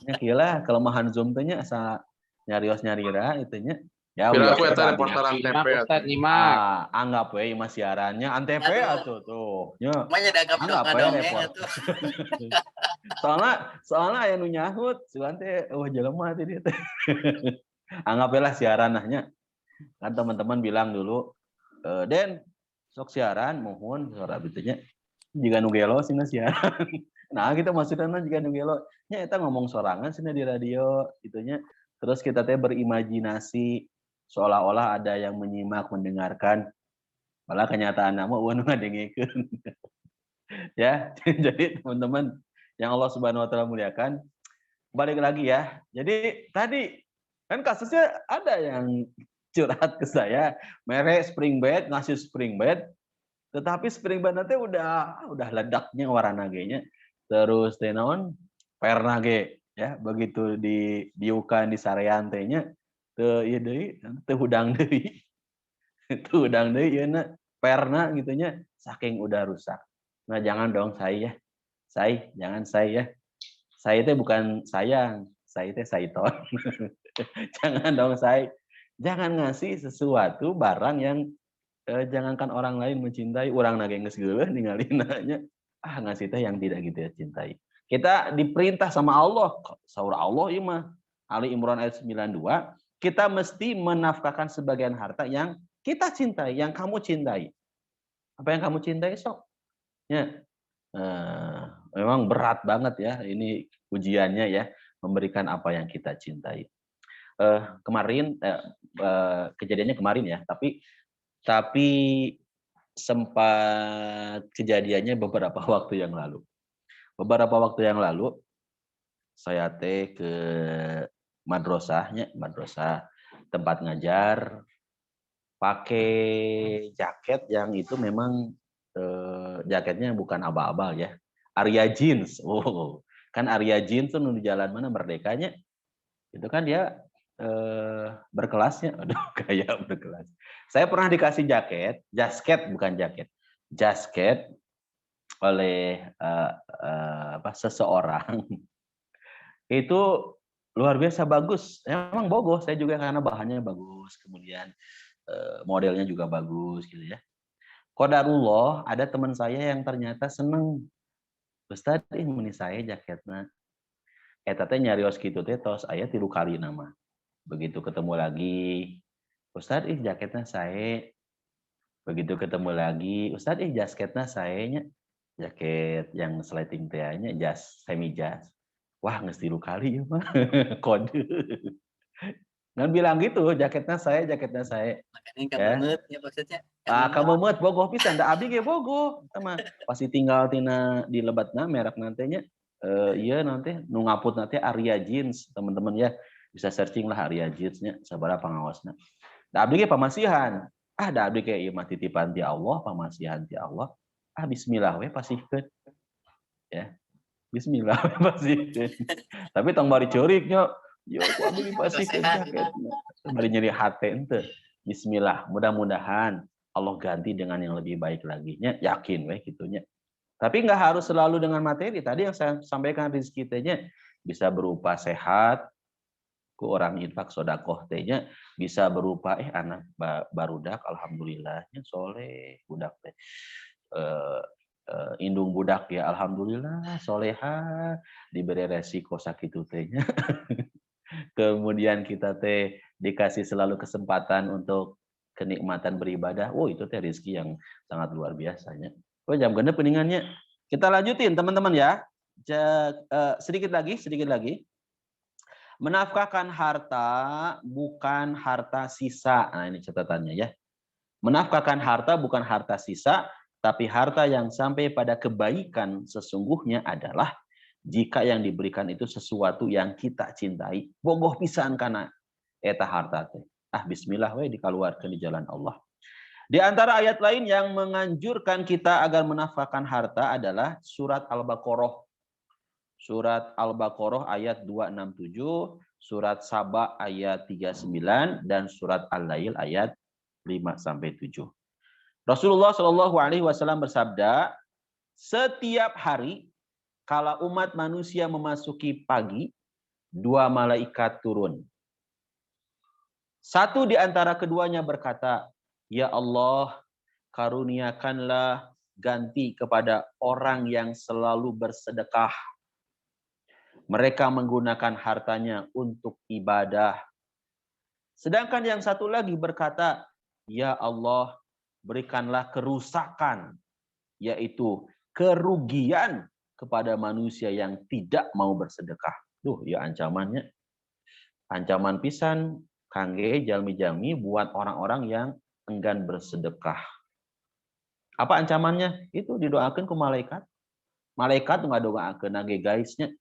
Nya kieu lah kelemahan Zoom teh nya asa nyarios nyarira itu nya. Ya Bila biasa aku eta lah. reporteran Nyimak TP. Ustaz, nyimak. Anggap we ieu mah siarannya antv Aduh. atuh tuh. Nya Makanya dianggap anggap we dongeng report. atuh. Soalnya aya nu nyahut, sugan teh wah jelema teh dia teh. Anggap we lah siaran nya. Kan teman-teman bilang dulu, Den, sok siaran, mohon suara bitunya. Jika nu gelo sina siaran. Nah, kita maksudnya jika nu gelo. Nya eta ngomong sorangan sina di radio gitunya. Terus kita teh berimajinasi seolah-olah ada yang menyimak, mendengarkan. Malah kenyataan nama eueuh nu ngadengikeun. Ya, jadi teman-teman yang Allah Subhanahu wa taala muliakan, balik lagi ya. Jadi tadi kan kasusnya ada yang curhat ke saya, merek spring bed, ngasih spring bed, tetapi spring bed nanti udah ledaknya warna nya. Terus teh naon? Perna ge ya, begitu diukan di sarean teh nya teu ieu deui, teu hudang deui. Teu hudang deui ieu na perna gitu nya, saking udah rusak. Nah, jangan dong saya. Saya, jangan saya. Saya teh bukan sayang, saya teh saiton. Jangan dong saya. Jangan ngasih sesuatu barang yang jangankan orang lain mencintai, orang nage geus geuleuh ningalina ngasih teh yang tidak gitu ya cintai. Kita diperintah sama Allah, saur Allah ieu mah Ali Imran ayat 92, kita mesti menafkahkan sebagian harta yang kita cintai, yang kamu cintai. Apa yang kamu cintai sok? Ya. Memang berat banget ya ini ujiannya ya, memberikan apa yang kita cintai. Kemarin kejadiannya kemarin ya, tapi sempat kejadiannya beberapa waktu yang lalu. Beberapa waktu yang lalu saya teh ke madrasah tempat ngajar pakai jaket yang itu memang jaketnya bukan abal-abal ya. Arya jeans. Oh, kan Arya jeans tuh di jalan mana Merdekanya. Itu kan dia berkelasnya. Aduh, kayak berkelas. Saya pernah dikasih jasket bukan jaket. Jasket oleh seseorang. Itu luar biasa bagus. Emang bogoh, saya juga karena bahannya bagus, kemudian modelnya juga bagus gitu ya. Qadarullah ada teman saya yang ternyata seneng. Ustaz, meni saya jaketna. Eta teh nyarios kitu teh tos aya 3 kali nama. Begitu ketemu lagi, Ustaz, jaketna sae. Begitu ketemu lagi, Ustaz, jaketna sae nya. Jaket yang sleting teh nya jas, semi jas. Wah, geus 3 kali ieu mah. Kode. Ngan bilang gitu, jaketna sae. Makanya Ya. kameut ya maksudnya. Kamu meut bogoh pisan, da abdi ge bogoh. Sama pasti tinggal tina di lebatna merek nantinya. Iya nanti nu ngaput nanti Arya Jeans, teman-teman ya. Bisa searching lah Arya Jeans-nya sabaraha pangawasna. Da abdi ge pamasihan. Da abdi ge ieu mah titipan ti Allah, pamasihan ti Allah. Bismillah we pasihkeun. Ya. Bismillah we pasihkeun. Tapi tong bari ceuriknya, yo ku abdi pasihkeun jaketna. Bari nyeri hate henteu. Bismillah, mudah-mudahan Allah ganti dengan yang lebih baik lagi. Yakin weh gitunya. Tapi nggak harus selalu dengan materi. Tadi yang saya sampaikan rezeki tehnya bisa berupa sehat, ku orang infak sodakoh tehnya bisa berupa anak barudak, alhamdulillahnya soleh budak teh. Indung budak ya alhamdulillah soleha diberi resiko sakitu tehnya. Kemudian kita teh dikasih selalu kesempatan untuk kenikmatan beribadah. Oh, itu teh rezeki yang sangat luar biasanya. Oh, jam genep peningannya. Kita lanjutin teman-teman ya. Sedikit lagi. Menafkahkan harta bukan harta sisa. Nah, ini catatannya ya. Menafkahkan harta bukan harta sisa, tapi harta yang sampai pada kebaikan sesungguhnya adalah jika yang diberikan itu sesuatu yang kita cintai. Bogoh pisan kana eta harta teh. Bismillah we dikeluarkan di jalan Allah. Di antara ayat lain yang menganjurkan kita agar menafkahkan harta adalah surat Al-Baqarah. Surat Al-Baqarah ayat 267, surat Saba ayat 39, dan surat Al-Lail ayat 5-7. Rasulullah Shallallahu Alaihi Wasallam bersabda, setiap hari kala umat manusia memasuki pagi, dua malaikat turun. Satu di antara keduanya berkata, Ya Allah, karuniakanlah ganti kepada orang yang selalu bersedekah. Mereka menggunakan hartanya untuk ibadah. Sedangkan yang satu lagi berkata, Ya Allah, berikanlah kerusakan, yaitu kerugian kepada manusia yang tidak mau bersedekah. Ya ancamannya. Ancaman pisan, kangge jalmi-jalmi buat orang-orang yang enggan bersedekah. Apa ancamannya? Itu didoakan ke malaikat. Malaikat nggak doakan nage guysnya.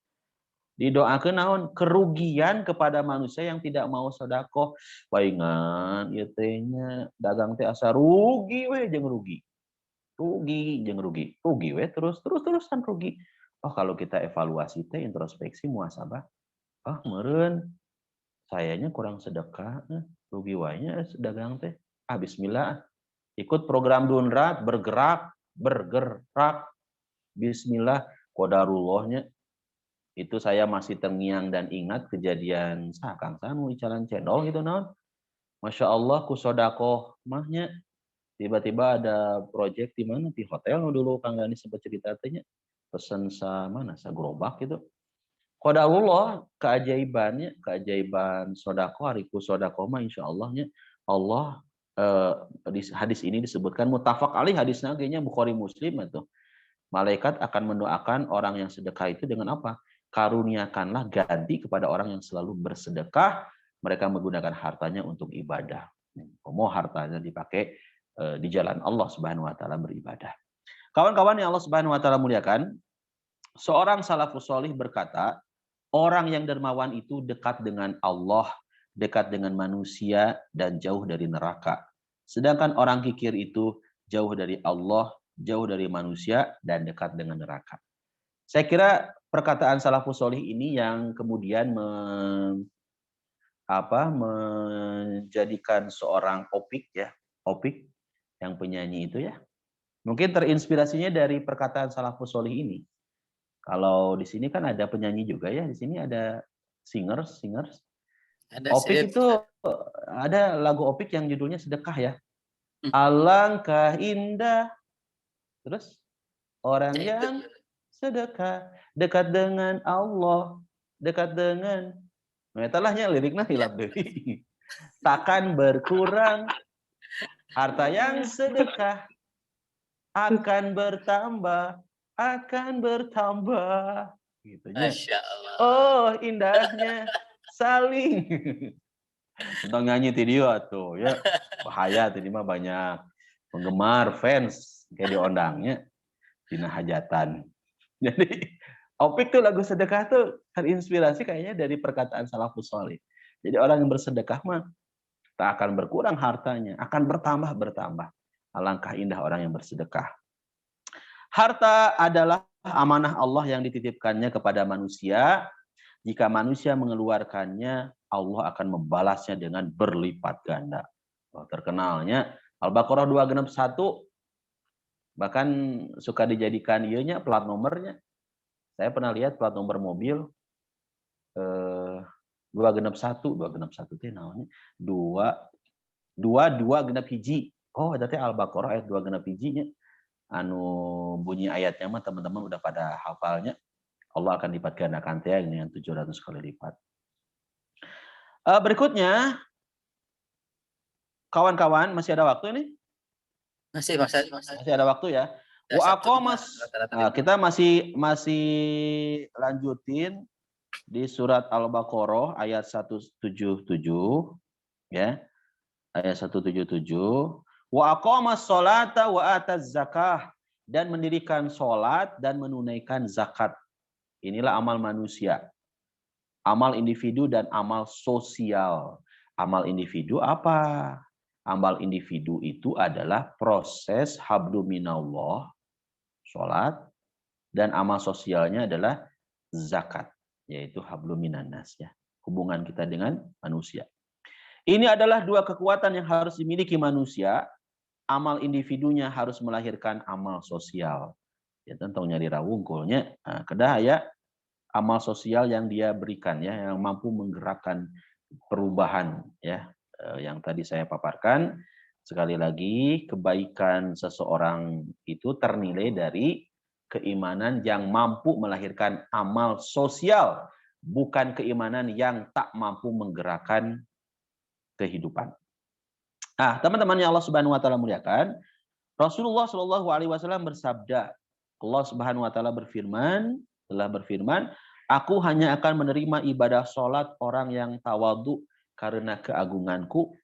Didoakan naon kerugian kepada manusia yang tidak mau sedekah. Paingan ieu teh nya dagang teh asa rugi we jeung rugi. Rugi jeung rugi. Rugi we terus-terusan rugi. Oh kalau kita evaluasi teh introspeksi muhasabah. Meureun sayanya kurang sedekah, rugi wae nya dagang teh. Bismillah. Ikut program Dunrat bergerak. Bismillah qadarullahnya. Itu saya masih terngiang dan ingat kejadian Kang Sanu di Jalan Cendol gitu naon. Masya Allah ku sodakoh mahnya tiba-tiba ada proyek di mana di hotel dulu Kang Gani sempat cerita tanya pesen sa gerobak gitu. Qadarullah keajaiban sodakoh hariku sodakoh mah insya Allahnya Allah di hadis ini disebutkan muttafaq alaih hadis nagenya Bukhari Muslim itu. Malaikat akan mendoakan orang yang sedekah itu dengan apa? Karuniakanlah ganti kepada orang yang selalu bersedekah, mereka menggunakan hartanya untuk ibadah. Mau hartanya dipakai di jalan Allah Subhanahu wa taala beribadah. Kawan-kawan yang Allah Subhanahu wa taala muliakan, seorang salafus salih berkata, orang yang dermawan itu dekat dengan Allah, dekat dengan manusia dan jauh dari neraka. Sedangkan orang kikir itu jauh dari Allah, jauh dari manusia dan dekat dengan neraka. Saya kira perkataan salafus salih ini yang kemudian menjadikan seorang Opik yang penyanyi itu ya. Mungkin terinspirasinya dari perkataan salafus salih ini. Kalau di sini kan ada penyanyi juga ya, di sini ada singers. Ada Opik itu ada lagu Opik yang judulnya Sedekah ya. Alangkah indah. Terus orang yang sedekah, dekat dengan Allah, dekat dengan metalahnya liriknya hilap deui. Takkan berkurang harta yang sedekah akan bertambah gitunya. Masya Allah. Oh, indahnya saling. Tentang nyanyi ti dieu atuh ya. Bahaya tadi mah banyak penggemar fans kayak diondangnya dina hajatan. Jadi Opik tuh lagu sedekah tuh terinspirasi kayaknya dari perkataan salafus salih. Jadi orang yang bersedekah mah tak akan berkurang hartanya, akan bertambah. Alangkah indah orang yang bersedekah. Harta adalah amanah Allah yang dititipkannya kepada manusia. Jika manusia mengeluarkannya, Allah akan membalasnya dengan berlipat ganda. Terkenalnya Al-Baqarah 261 bahkan suka dijadikan ieunya plat nomornya. Saya pernah lihat plat nomor mobil 261 teh naonnya 22 genep hiji. Oh, eta teh Al-Baqarah ayat 2 genep hijinya. Anu bunyi ayatnya mah teman-teman udah pada hafalnya. Allah akan lipat gandakan teh dengan 700 kali lipat. Berikutnya kawan-kawan masih ada waktu ini? Masih ada waktu ya. Kita masih lanjutin di surat Al-Baqarah ayat 177 ya. Ayat 177. Wa aqamas sholata wa ataz zakah, dan mendirikan sholat dan menunaikan zakat. Inilah amal manusia. Amal individu dan amal sosial. Amal individu apa? Amal individu itu adalah proses hablu minallah, sholat, dan amal sosialnya adalah zakat, yaitu hablu minannas, ya. Hubungan kita dengan manusia. Ini adalah dua kekuatan yang harus dimiliki manusia. Amal individunya harus melahirkan amal sosial. Ya, tentang nyari rawungkulnya, kedah ya amal sosial yang dia berikan, ya, yang mampu menggerakkan perubahan, ya. Yang tadi saya paparkan, sekali lagi kebaikan seseorang itu ternilai dari keimanan yang mampu melahirkan amal sosial, bukan keimanan yang tak mampu menggerakkan kehidupan. Nah, teman-teman yang Allah Subhanahu wa taala muliakan, Rasulullah Shallallahu alaihi wasallam bersabda, Allah Subhanahu wa taala telah berfirman, aku hanya akan menerima ibadah sholat orang yang tawadu karena keagunganku,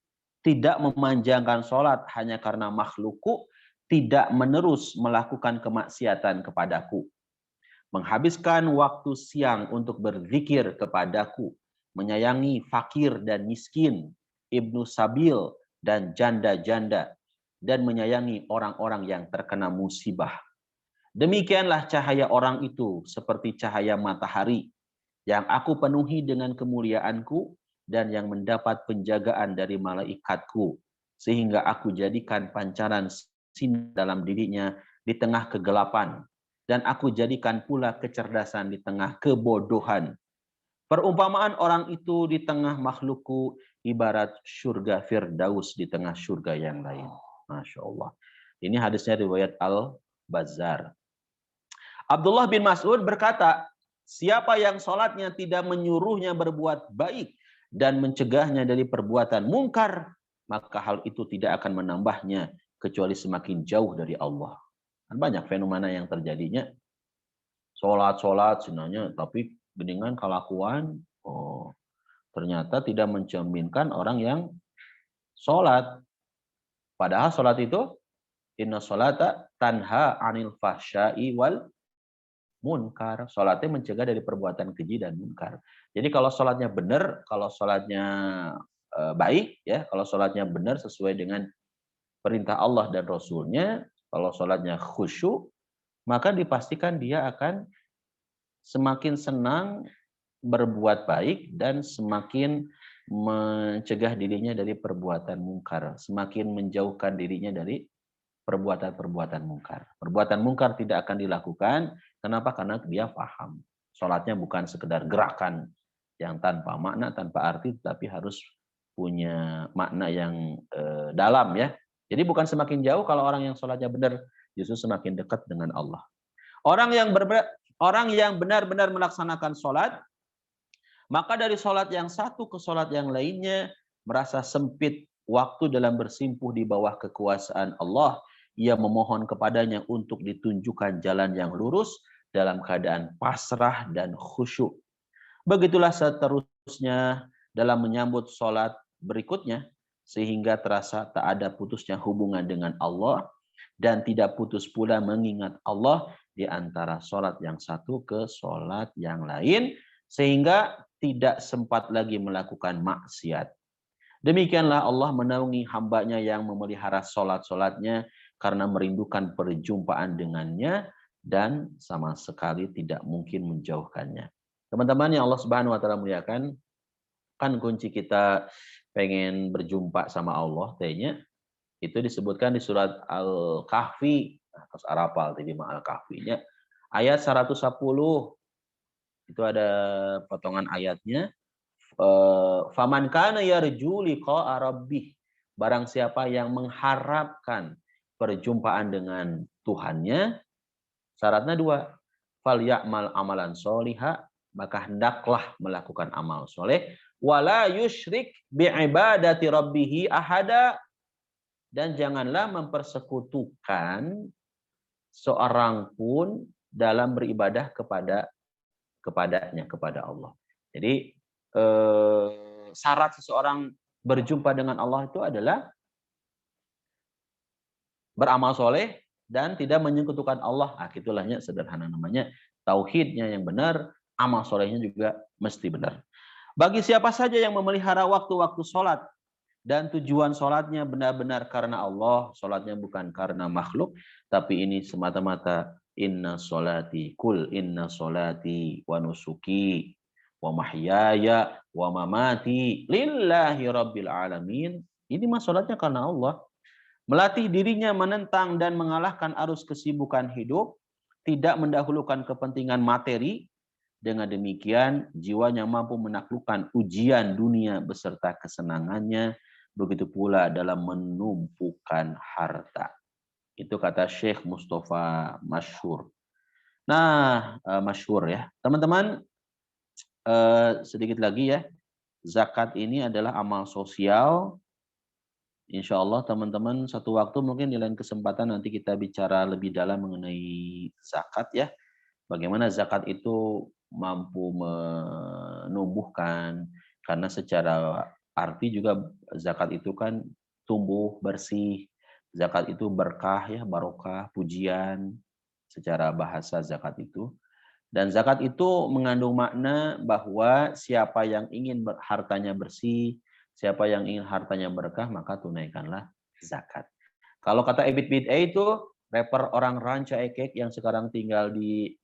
tidak memanjangkan sholat hanya karena makhlukku, tidak menerus melakukan kemaksiatan kepadaku, menghabiskan waktu siang untuk berzikir kepadaku, menyayangi fakir dan miskin, ibnu sabil dan janda-janda, dan menyayangi orang-orang yang terkena musibah. Demikianlah cahaya orang itu seperti cahaya matahari yang aku penuhi dengan kemuliaanku dan yang mendapat penjagaan dari malaikatku, sehingga aku jadikan pancaran sinar dalam dirinya di tengah kegelapan, dan aku jadikan pula kecerdasan di tengah kebodohan. Perumpamaan orang itu di tengah makhlukku ibarat surga Firdaus di tengah surga yang lain. Masya Allah. Ini hadisnya riwayat Al-Bazzar. Abdullah bin Mas'ud berkata, siapa yang sholatnya tidak menyuruhnya berbuat baik dan mencegahnya dari perbuatan mungkar, maka hal itu tidak akan menambahnya kecuali semakin jauh dari Allah. Banyak fenomena yang terjadinya. Sholat sebenarnya, tapi geningan kelakuan, ternyata tidak mencerminkan orang yang sholat. Padahal sholat itu, inna sholata tanha anil fahsyai wal munkar. Sholatnya mencegah dari perbuatan keji dan munkar. Jadi kalau sholatnya benar, kalau sholatnya baik, ya, kalau sholatnya benar sesuai dengan perintah Allah dan Rasulnya, kalau sholatnya khusyuk, maka dipastikan dia akan semakin senang berbuat baik dan semakin mencegah dirinya dari perbuatan mungkar, semakin menjauhkan dirinya dari perbuatan-perbuatan mungkar. Perbuatan mungkar tidak akan dilakukan. Kenapa? Karena dia paham. Sholatnya bukan sekedar gerakan yang tanpa makna, tanpa arti, tapi harus punya makna yang dalam, ya. Jadi bukan semakin jauh kalau orang yang sholatnya benar, justru semakin dekat dengan Allah. Orang yang benar-benar melaksanakan sholat, maka dari sholat yang satu ke sholat yang lainnya merasa sempit waktu dalam bersimpuh di bawah kekuasaan Allah. Ia memohon kepadanya untuk ditunjukkan jalan yang lurus dalam keadaan pasrah dan khusyuk. Begitulah seterusnya dalam menyambut sholat berikutnya, sehingga terasa tak ada putusnya hubungan dengan Allah dan tidak putus pula mengingat Allah di antara sholat yang satu ke sholat yang lain, sehingga tidak sempat lagi melakukan maksiat. Demikianlah Allah menaungi hambanya yang memelihara sholat-sholatnya karena merindukan perjumpaan dengannya dan sama sekali tidak mungkin menjauhkannya. Teman-teman yang Allah Subhanahu wa taala muliakan, kan kunci kita pengen berjumpa sama Allah tehnya itu disebutkan di surat Al-Kahfi, terus Arafal tadi Al-Kahfinya ayat 110. Itu ada potongan ayatnya. Faman kana yarju liqa'a rabbih, barang siapa yang mengharapkan perjumpaan dengan Tuhannya, syaratnya dua, fal ya'mal amalan sholiha, maka hendaklah melakukan amal soleh, wala yusyrik bi'ibadati rabbih ahada, dan janganlah mempersekutukan seorang pun dalam beribadah kepadanya, kepada Allah. Jadi syarat seseorang berjumpa dengan Allah itu adalah beramal soleh dan tidak menyekutukan Allah. Ah, gitulahnya sederhana namanya. Tauhidnya yang benar, amal solehnya juga mesti benar. Bagi siapa saja yang memelihara waktu-waktu sholat dan tujuan sholatnya benar-benar karena Allah, sholatnya bukan karena makhluk, tapi ini semata-mata inna sholati kul inna sholati wa nusuki wa mahyaya wa mamati lillahi rabbil alamin. Ini mah sholatnya karena Allah. Melatih dirinya menentang dan mengalahkan arus kesibukan hidup, tidak mendahulukan kepentingan materi. Dengan demikian, jiwanya mampu menaklukkan ujian dunia beserta kesenangannya, begitu pula dalam menumpukan harta. Itu kata Syekh Mustafa Masyhur. Nah, masyhur ya. Teman-teman, sedikit lagi ya. Zakat ini adalah amal sosial. Insya Allah teman-teman satu waktu mungkin di lain kesempatan nanti kita bicara lebih dalam mengenai zakat ya. Bagaimana zakat itu mampu menumbuhkan, karena secara arti juga zakat itu kan tumbuh bersih, zakat itu berkah ya, barokah, pujian secara bahasa zakat itu. Dan zakat itu mengandung makna bahwa siapa yang ingin hartanya bersih, siapa yang ingin hartanya berkah, maka tunaikanlah zakat. Kalau kata Ebit Bid'ah itu rapper orang Ranca Ekek yang sekarang tinggal di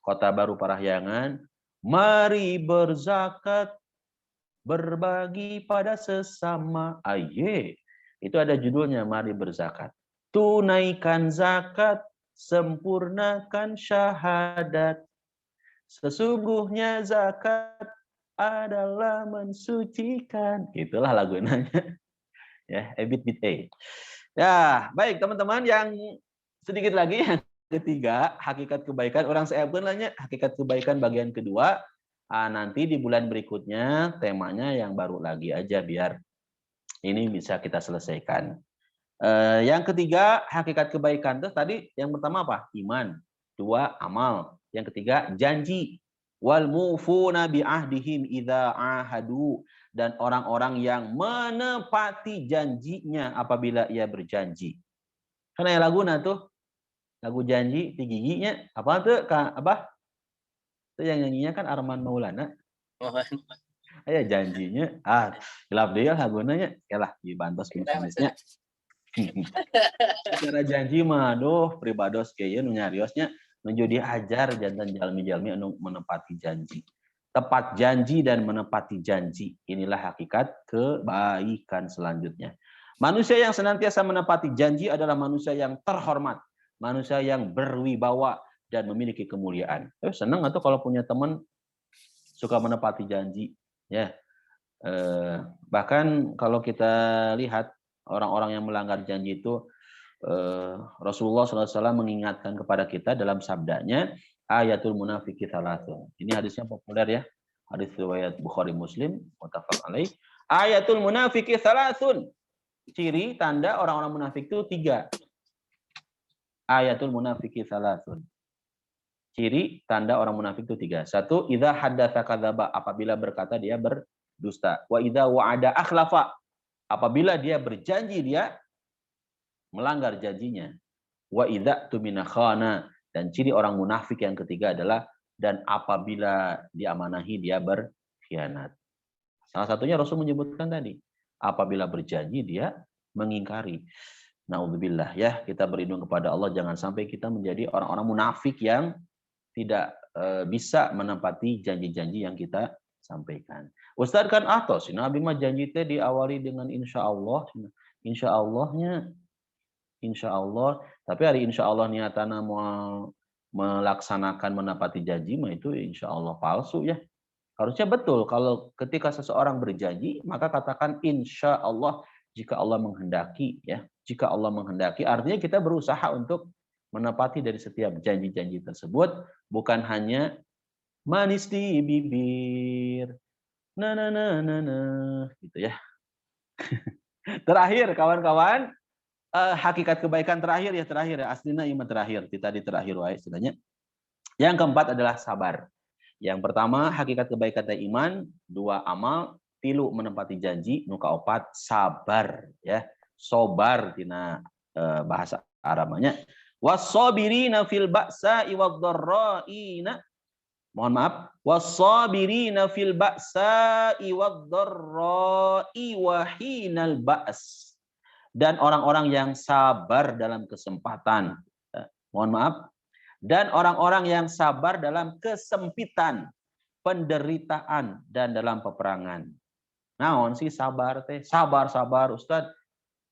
Kota Baru Parahyangan, mari berzakat, berbagi pada sesama. Aye, itu ada judulnya, mari berzakat. Tunaikan zakat, sempurnakan syahadat. Sesungguhnya zakat adalah mensucikan. Itulah lagunya. Ya, Ebit Bid'ah. Ya, baik teman-teman, yang sedikit lagi yang ketiga, hakikat kebaikan. Orang saya pun nanya hakikat kebaikan bagian kedua. Nanti di bulan berikutnya temanya yang baru lagi aja biar ini bisa kita selesaikan. Yang ketiga, hakikat kebaikan. Terus tadi yang pertama apa? Iman. Dua, amal. Yang ketiga, janji. Wal mufuna bi ahdihim idza ahadu, dan orang-orang yang menepati janjinya apabila ia berjanji. Karena yang lagu tuh, lagu janji ti giginya apa tuh Kak Abah? Itu yang nyanyinya kan Arman Maulana. Aya janjinya gelap deui laguna nya. Yalah dibantos penulisnya. Secara janji mah aduh pribados kieu nu nyariosnya nuju diajar jantan jalmi-jalmi anu menepati janji. Tepat janji dan menepati janji. Inilah hakikat kebaikan selanjutnya. Manusia yang senantiasa menepati janji adalah manusia yang terhormat, manusia yang berwibawa dan memiliki kemuliaan. Senang atau kalau punya teman suka menepati janji, ya. Bahkan kalau kita lihat orang-orang yang melanggar janji itu, Rasulullah SAW mengingatkan kepada kita dalam sabdanya, ayatul munafiki thalathun. Ini hadisnya populer ya. Hadis riwayat Bukhari Muslim, muttafaq alaih. Ayatul munafiki thalathun. Ciri tanda orang-orang munafik itu 3. Ayatul munafiki thalathun. Ciri tanda orang munafik itu 3. 1, idza haddatsa kadzaba, apabila berkata dia berdusta. Wa idza wa'ada akhlafa, apabila dia berjanji dia melanggar janjinya. Wa idza tumina khana, dan ciri orang munafik yang ketiga adalah dan apabila diamanahi dia berkhianat. Salah satunya Rasul menyebutkan tadi, apabila berjanji dia mengingkari. Naudzubillah ya, kita berlindung kepada Allah jangan sampai kita menjadi orang-orang munafik yang tidak bisa menepati janji-janji yang kita sampaikan. Ustaz kan atos, Nabi mah janji teh diawali dengan insya Allah, insya Allahnya, insya Allah. Tapi hari insya Allah niatana mau melaksanakan menepati janji mah itu insya Allah palsu ya. Harusnya betul kalau ketika seseorang berjanji maka katakan insya Allah jika Allah menghendaki ya. Jika Allah menghendaki artinya kita berusaha untuk menepati dari setiap janji-janji tersebut, bukan hanya manis di bibir, gitu ya. Terakhir kawan-kawan, hakikat kebaikan terakhir ya aslinya iman terakhir, kita di terakhir wae istilahnya. Yang keempat adalah sabar. Yang pertama hakikat kebaikan teh iman, 2 amal, 3 menepati janji, nu kaopat sabar ya. Sobar tina bahasa Arabnya. Was-sabirina fil ba'sa'i wad-dharra'ina. Mohon maaf. Was-sabirina fil ba'sa'i wad-dharra'i wa hinal ba's. Dan orang-orang yang sabar dalam kesempatan. Mohon maaf. Dan orang-orang yang sabar dalam kesempitan, penderitaan, dan dalam peperangan. Naon sih sabar teh? Sabar Ustaz.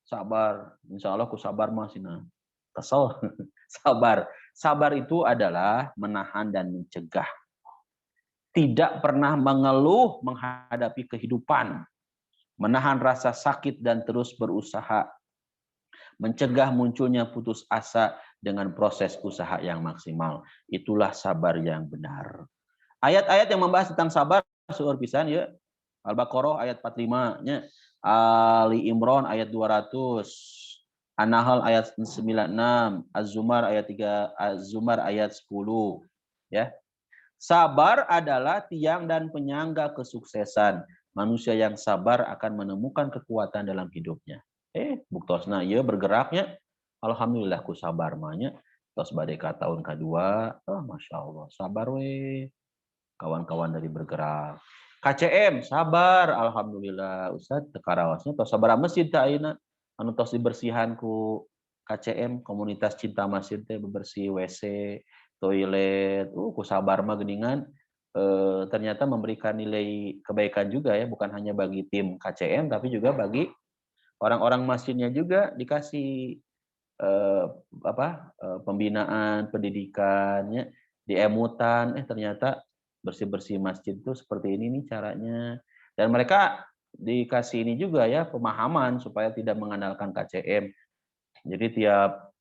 Sabar. Insya Allah ku sabar masih kesel. Sabar. Sabar itu adalah menahan dan mencegah. Tidak pernah mengeluh menghadapi kehidupan. Menahan rasa sakit dan terus berusaha. Mencegah munculnya putus asa dengan proses usaha yang maksimal. Itulah sabar yang benar. Ayat-ayat yang membahas tentang sabar seueur pisan ya. Al-Baqarah ayat 45-nya, Ali Imran ayat 200, An-Nahl ayat 96, Az-Zumar ayat 3, Az-Zumar ayat 10 ya. Sabar adalah tiang dan penyangga kesuksesan. Manusia yang sabar akan menemukan kekuatan dalam hidupnya. Buktosna ieu bergeraknya alhamdulillah ku sabar mahnya tos bade ka tahun kedua, masya Allah sabar we. Kawan-kawan dari bergerak. KCM sabar alhamdulillah Ustaz teu karawasnya tos sabaraha masjid teh ayeuna anu tos dibersihan ku KCM komunitas cinta masjid teh bebersih WC, toilet. Ku sabar mah geuningan ternyata memberikan nilai kebaikan juga ya, bukan hanya bagi tim KCM tapi juga bagi orang-orang masjidnya juga dikasih pembinaan pendidikannya di emutan ternyata bersih-bersih masjid itu seperti ini nih caranya. Dan mereka dikasih ini juga ya pemahaman supaya tidak mengandalkan KCM. Jadi tiap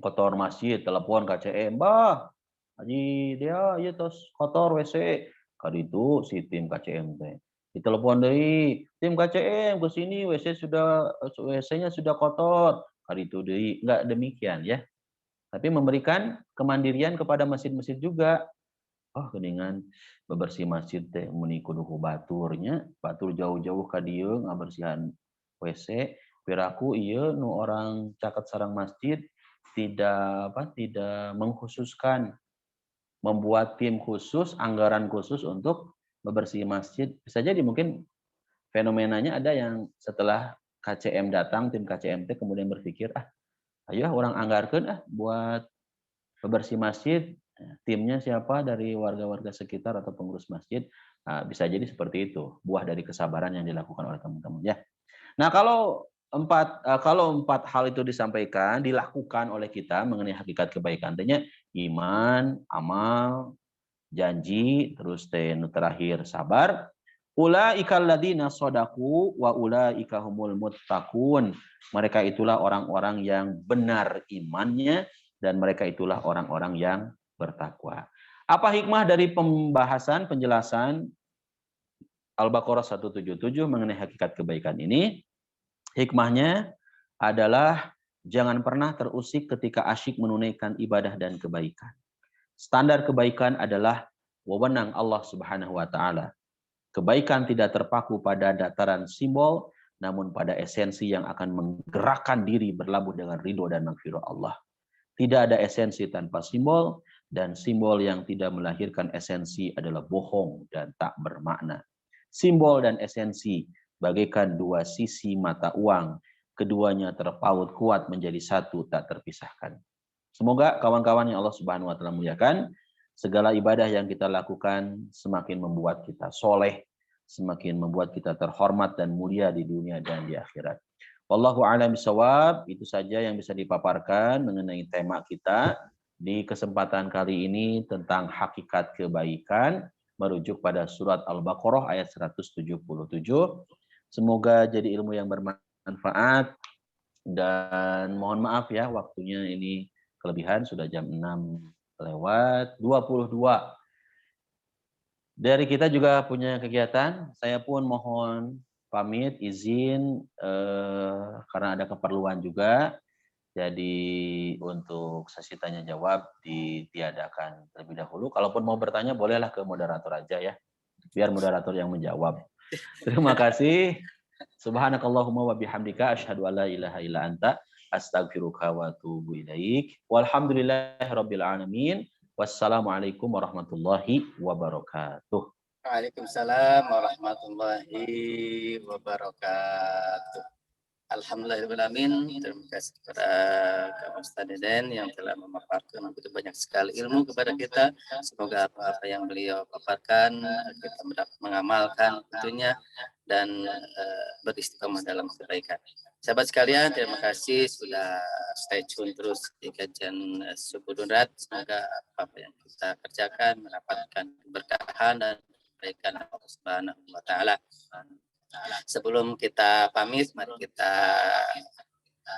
kotor masjid telepon KCM, "Bah, Haji dia ieu tos kotor WC." Kali itu si tim KCM teh. Ditelepon deui, "Tim KCM ke sini WC-nya sudah kotor." Kali itu deui. Enggak demikian ya. Tapi memberikan kemandirian kepada masjid-masjid juga. Geuningan bebersih masjid teh muni kudu ku baturnya, batur jauh-jauh ka dieu ngabersihan WC, piraku ieu nu orang caket sareng masjid tidak mengkhususkan membuat tim khusus, anggaran khusus untuk bebersih masjid. Bisa jadi mungkin fenomenanya ada yang setelah KCM datang, tim KCMT kemudian berpikir, ayo orang anggarkeun buat bebersih masjid. Timnya siapa dari warga-warga sekitar atau pengurus masjid. Bisa jadi seperti itu, buah dari kesabaran yang dilakukan oleh teman-teman ya. Nah, kalau empat hal itu disampaikan, dilakukan oleh kita mengenai hakikat kebaikan, artinya iman, amal, janji, terus terakhir sabar. Ulaika alladzina shadaku wa ulaika humul muttaqun. Mereka itulah orang-orang yang benar imannya dan mereka itulah orang-orang yang bertakwa. Apa hikmah dari pembahasan penjelasan Al-Baqarah 177 mengenai hakikat kebaikan ini? Hikmahnya adalah jangan pernah terusik ketika asyik menunaikan ibadah dan kebaikan. Standar kebaikan adalah wewenang Allah Subhanahu wa taala. Kebaikan tidak terpaku pada dataran simbol, namun pada esensi yang akan menggerakkan diri berlabuh dengan ridho dan maghfirah Allah. Tidak ada esensi tanpa simbol, dan simbol yang tidak melahirkan esensi adalah bohong dan tak bermakna. Simbol dan esensi bagaikan dua sisi mata uang, keduanya terpaut kuat menjadi satu tak terpisahkan. Semoga kawan-kawan yang Allah Subhanahu wa taala muliakan, segala ibadah yang kita lakukan semakin membuat kita soleh, semakin membuat kita terhormat dan mulia di dunia dan di akhirat. Wallahu a'lam bishawab. Itu saja yang bisa dipaparkan mengenai tema kita di kesempatan kali ini tentang hakikat kebaikan, merujuk pada surat Al-Baqarah ayat 177. Semoga jadi ilmu yang bermanfaat dan mohon maaf ya waktunya ini kelebihan, sudah jam 6:22. Dari kita juga punya kegiatan, saya pun mohon pamit izin karena ada keperluan juga. Jadi untuk sesi tanya jawab ditiadakan terlebih dahulu. Kalaupun mau bertanya bolehlah ke moderator aja ya. Biar moderator yang menjawab. Terima kasih. Subhanakallahumma wa bihamdika asyhadu an la ilaha illa anta astaghfiruka wa atubu ilaik. Walhamdulillahirabbil alamin. Wassalamualaikum warahmatullahi wabarakatuh. Waalaikumsalam warahmatullahi wabarakatuh. Alhamdulillahirrahmanirrahim. Terima kasih kepada Kak Ustaz Deden yang telah memaparkan begitu banyak sekali ilmu kepada kita. Semoga apa-apa yang beliau paparkan kita mendapat mengamalkan tentunya dan beristiqomah dalam kebaikan. Sahabat sekalian, terima kasih sudah stay tune terus di kajian Subuh Dunrat. Semoga apa yang kita kerjakan mendapatkan keberkahan dan kebaikan Allah Subhanahu wa taala. Sebelum kita pamit, mari kita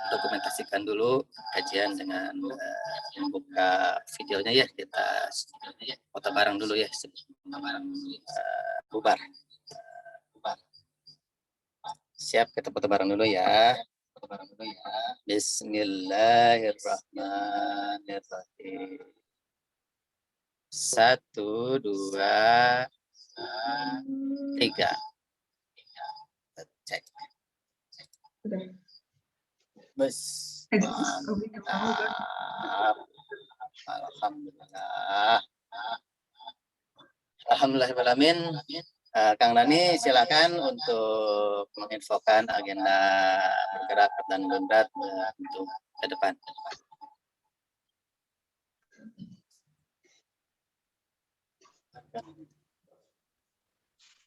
dokumentasikan dulu kajian dengan membuka videonya ya. Kita foto bareng dulu ya sebelum bubar. Siap, kita foto bareng dulu ya. Bismillahirrahmanirrahim. 1, 2, 3. Cek. Bes. Mantap. Alhamdulillah. Alhamdulillahirrahmanirrahim. Kang Nani silakan untuk menginfokan agenda bergerak dan Dunrat untuk ke depan.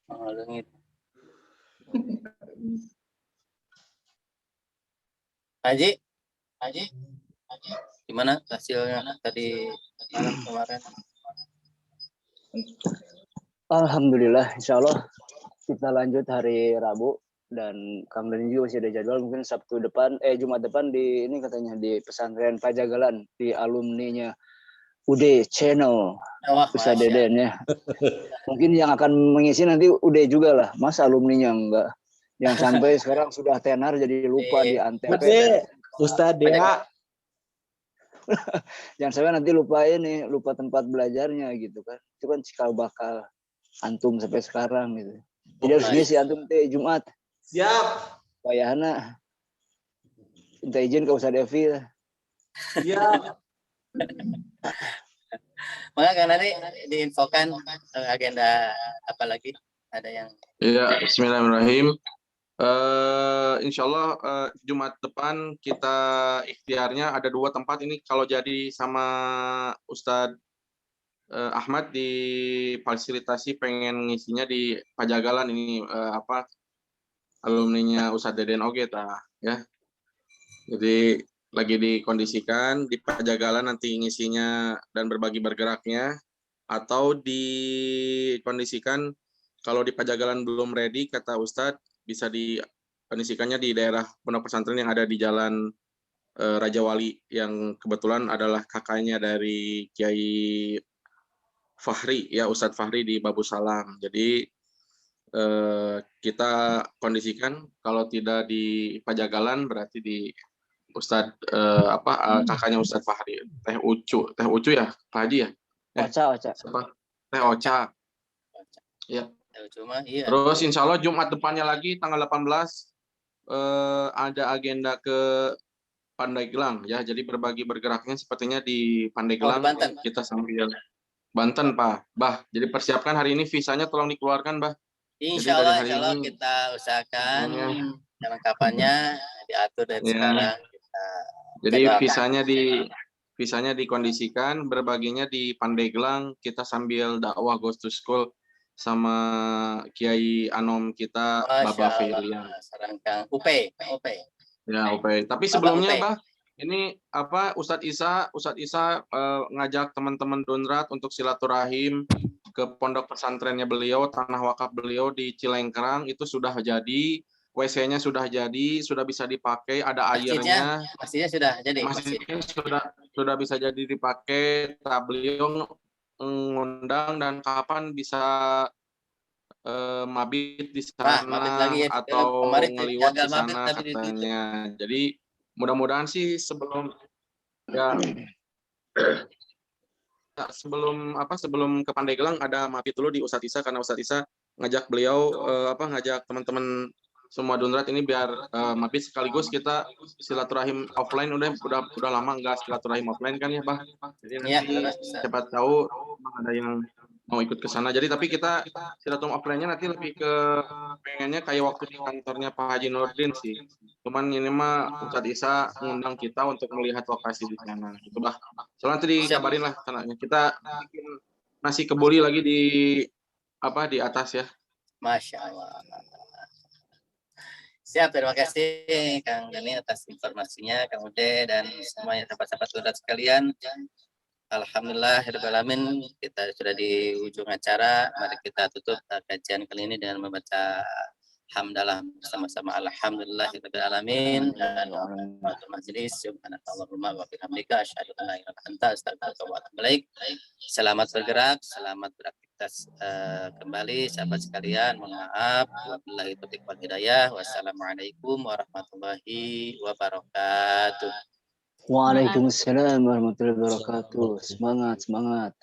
Lengit. Haji, gimana hasilnya tadi malam kemarin? Alhamdulillah, insya Allah kita lanjut hari Rabu dan Kang Dani juga masih ada jadwal mungkin Sabtu depan, Jumat depan di ini katanya di pesantren Pajagalan di alumninya UD Channel Ustaz Deden ya. Mungkin yang akan mengisi nanti UD juga lah, mas alumninya enggak. Yang sampai sekarang sudah tenar jadi lupa di Antep. Ustaz Dea. Yang saya nanti lupa ini, lupa tempat belajarnya gitu kan. Itu kan cikal bakal antum sampai sekarang gitu. Jadi harus ngisi antum teh Jumat. Siap. Payahna. Minta izin ke Ustaz Devi. Siap. Maka kan nanti diinfokan agenda apa lagi? Ada yang? Ya, bismillahirrahmanirrahim. Insya Allah Jumat depan kita ikhtiarnya ada 2 tempat ini kalau jadi sama Ustadz Ahmad difasilitasi pengen ngisinya di Pajagalan ini alumninya Ustadz Deden oge ya. Jadi lagi dikondisikan di Pajagalan nanti ngisinya dan berbagi bergeraknya atau dikondisikan kalau di Pajagalan belum ready kata Ustadz bisa dikondisikannya di daerah pondok pesantren yang ada di Jalan Raja Wali yang kebetulan adalah kakaknya dari Kiai Fahri ya Ustadz Fahri di Babu Salam. Jadi kita kondisikan kalau tidak di Pajagalan berarti di Ustadz kakaknya Ustadz Fahri Teh Ucu ya Pak Haji ya Ocha. Teh Ocha ya. Cuma, iya. Terus insya Allah Jumat depannya lagi tanggal 18 ada agenda ke Pandeglang ya. Jadi berbagi bergeraknya sepertinya di Pandeglang. Banten. Kita sambil Banten Pak. Bah, jadi persiapkan hari ini visanya tolong dikeluarkan Bah. Insya Allah kita usahakan kelengkapannya diatur dari sekarang. Jadi visanya dikondisikan, berbaginya di Pandeglang, kita sambil dakwah Ghost to School sama Kiai Anom kita Bapak Filian. Sarangkang UP. Ya, UP. Tapi sebelumnya Bah, ini Ustadz Isa ngajak teman-teman Dunrat untuk silaturahim ke pondok pesantrennya beliau, tanah wakaf beliau di Cilengkrang itu sudah jadi, WC-nya sudah jadi, sudah bisa dipakai, ada airnya. Masjidnya sudah jadi. Masjidnya sudah bisa jadi dipakai. Beliau mengundang dan kapan bisa mabit di sana lagi ya, atau ngeliwat di sana katanya. Jadi mudah-mudahan sih sebelum ke Pandeglang ada mabit dulu di Ustadz Isa karena Ustadz Isa ngajak beliau ngajak teman-teman semua Dunrat ini biar tapi sekaligus kita silaturahim offline udah lama nggak silaturahim offline kan ya, Bah. Jadi Iya, nanti siapa tahu ada yang mau ikut ke sana. Jadi tapi kita silaturahim offline-nya nanti lebih ke pengennya kayak waktu di kantornya Pak Haji Nurdin sih. Cuman ini mah Ustadz Isa mengundang kita untuk melihat lokasi di sana. Gitu, Bah. Soalnya nanti dikabarin lah tanahnya. Kita bikin nasi kebuli lagi di atas ya. Masya Allah. Siap, terima kasih Kang Dani atas informasinya, Kang Ude dan semuanya sahabat-sahabat Dunrat sekalian. Alhamdulillahirrahmanirrahim, kita sudah di ujung acara. Mari kita tutup kajian kali ini dengan membaca hamdalah bersama-sama. Alhamdulillahirrahmanirrahim. Dan majelis subhanallahumma wa bihamdika asyhadu an la ilaha illa anta astaghfiruka wa atubu ilaik. Selamat bergerak, selamat beraktivitas kembali sahabat sekalian. Mohon maaf, wabillahi taufiq wal hidayah. Wassalamualaikum warahmatullahi wabarakatuh. Waalaikumsalam warahmatullahi wabarakatuh. Semangat, semangat.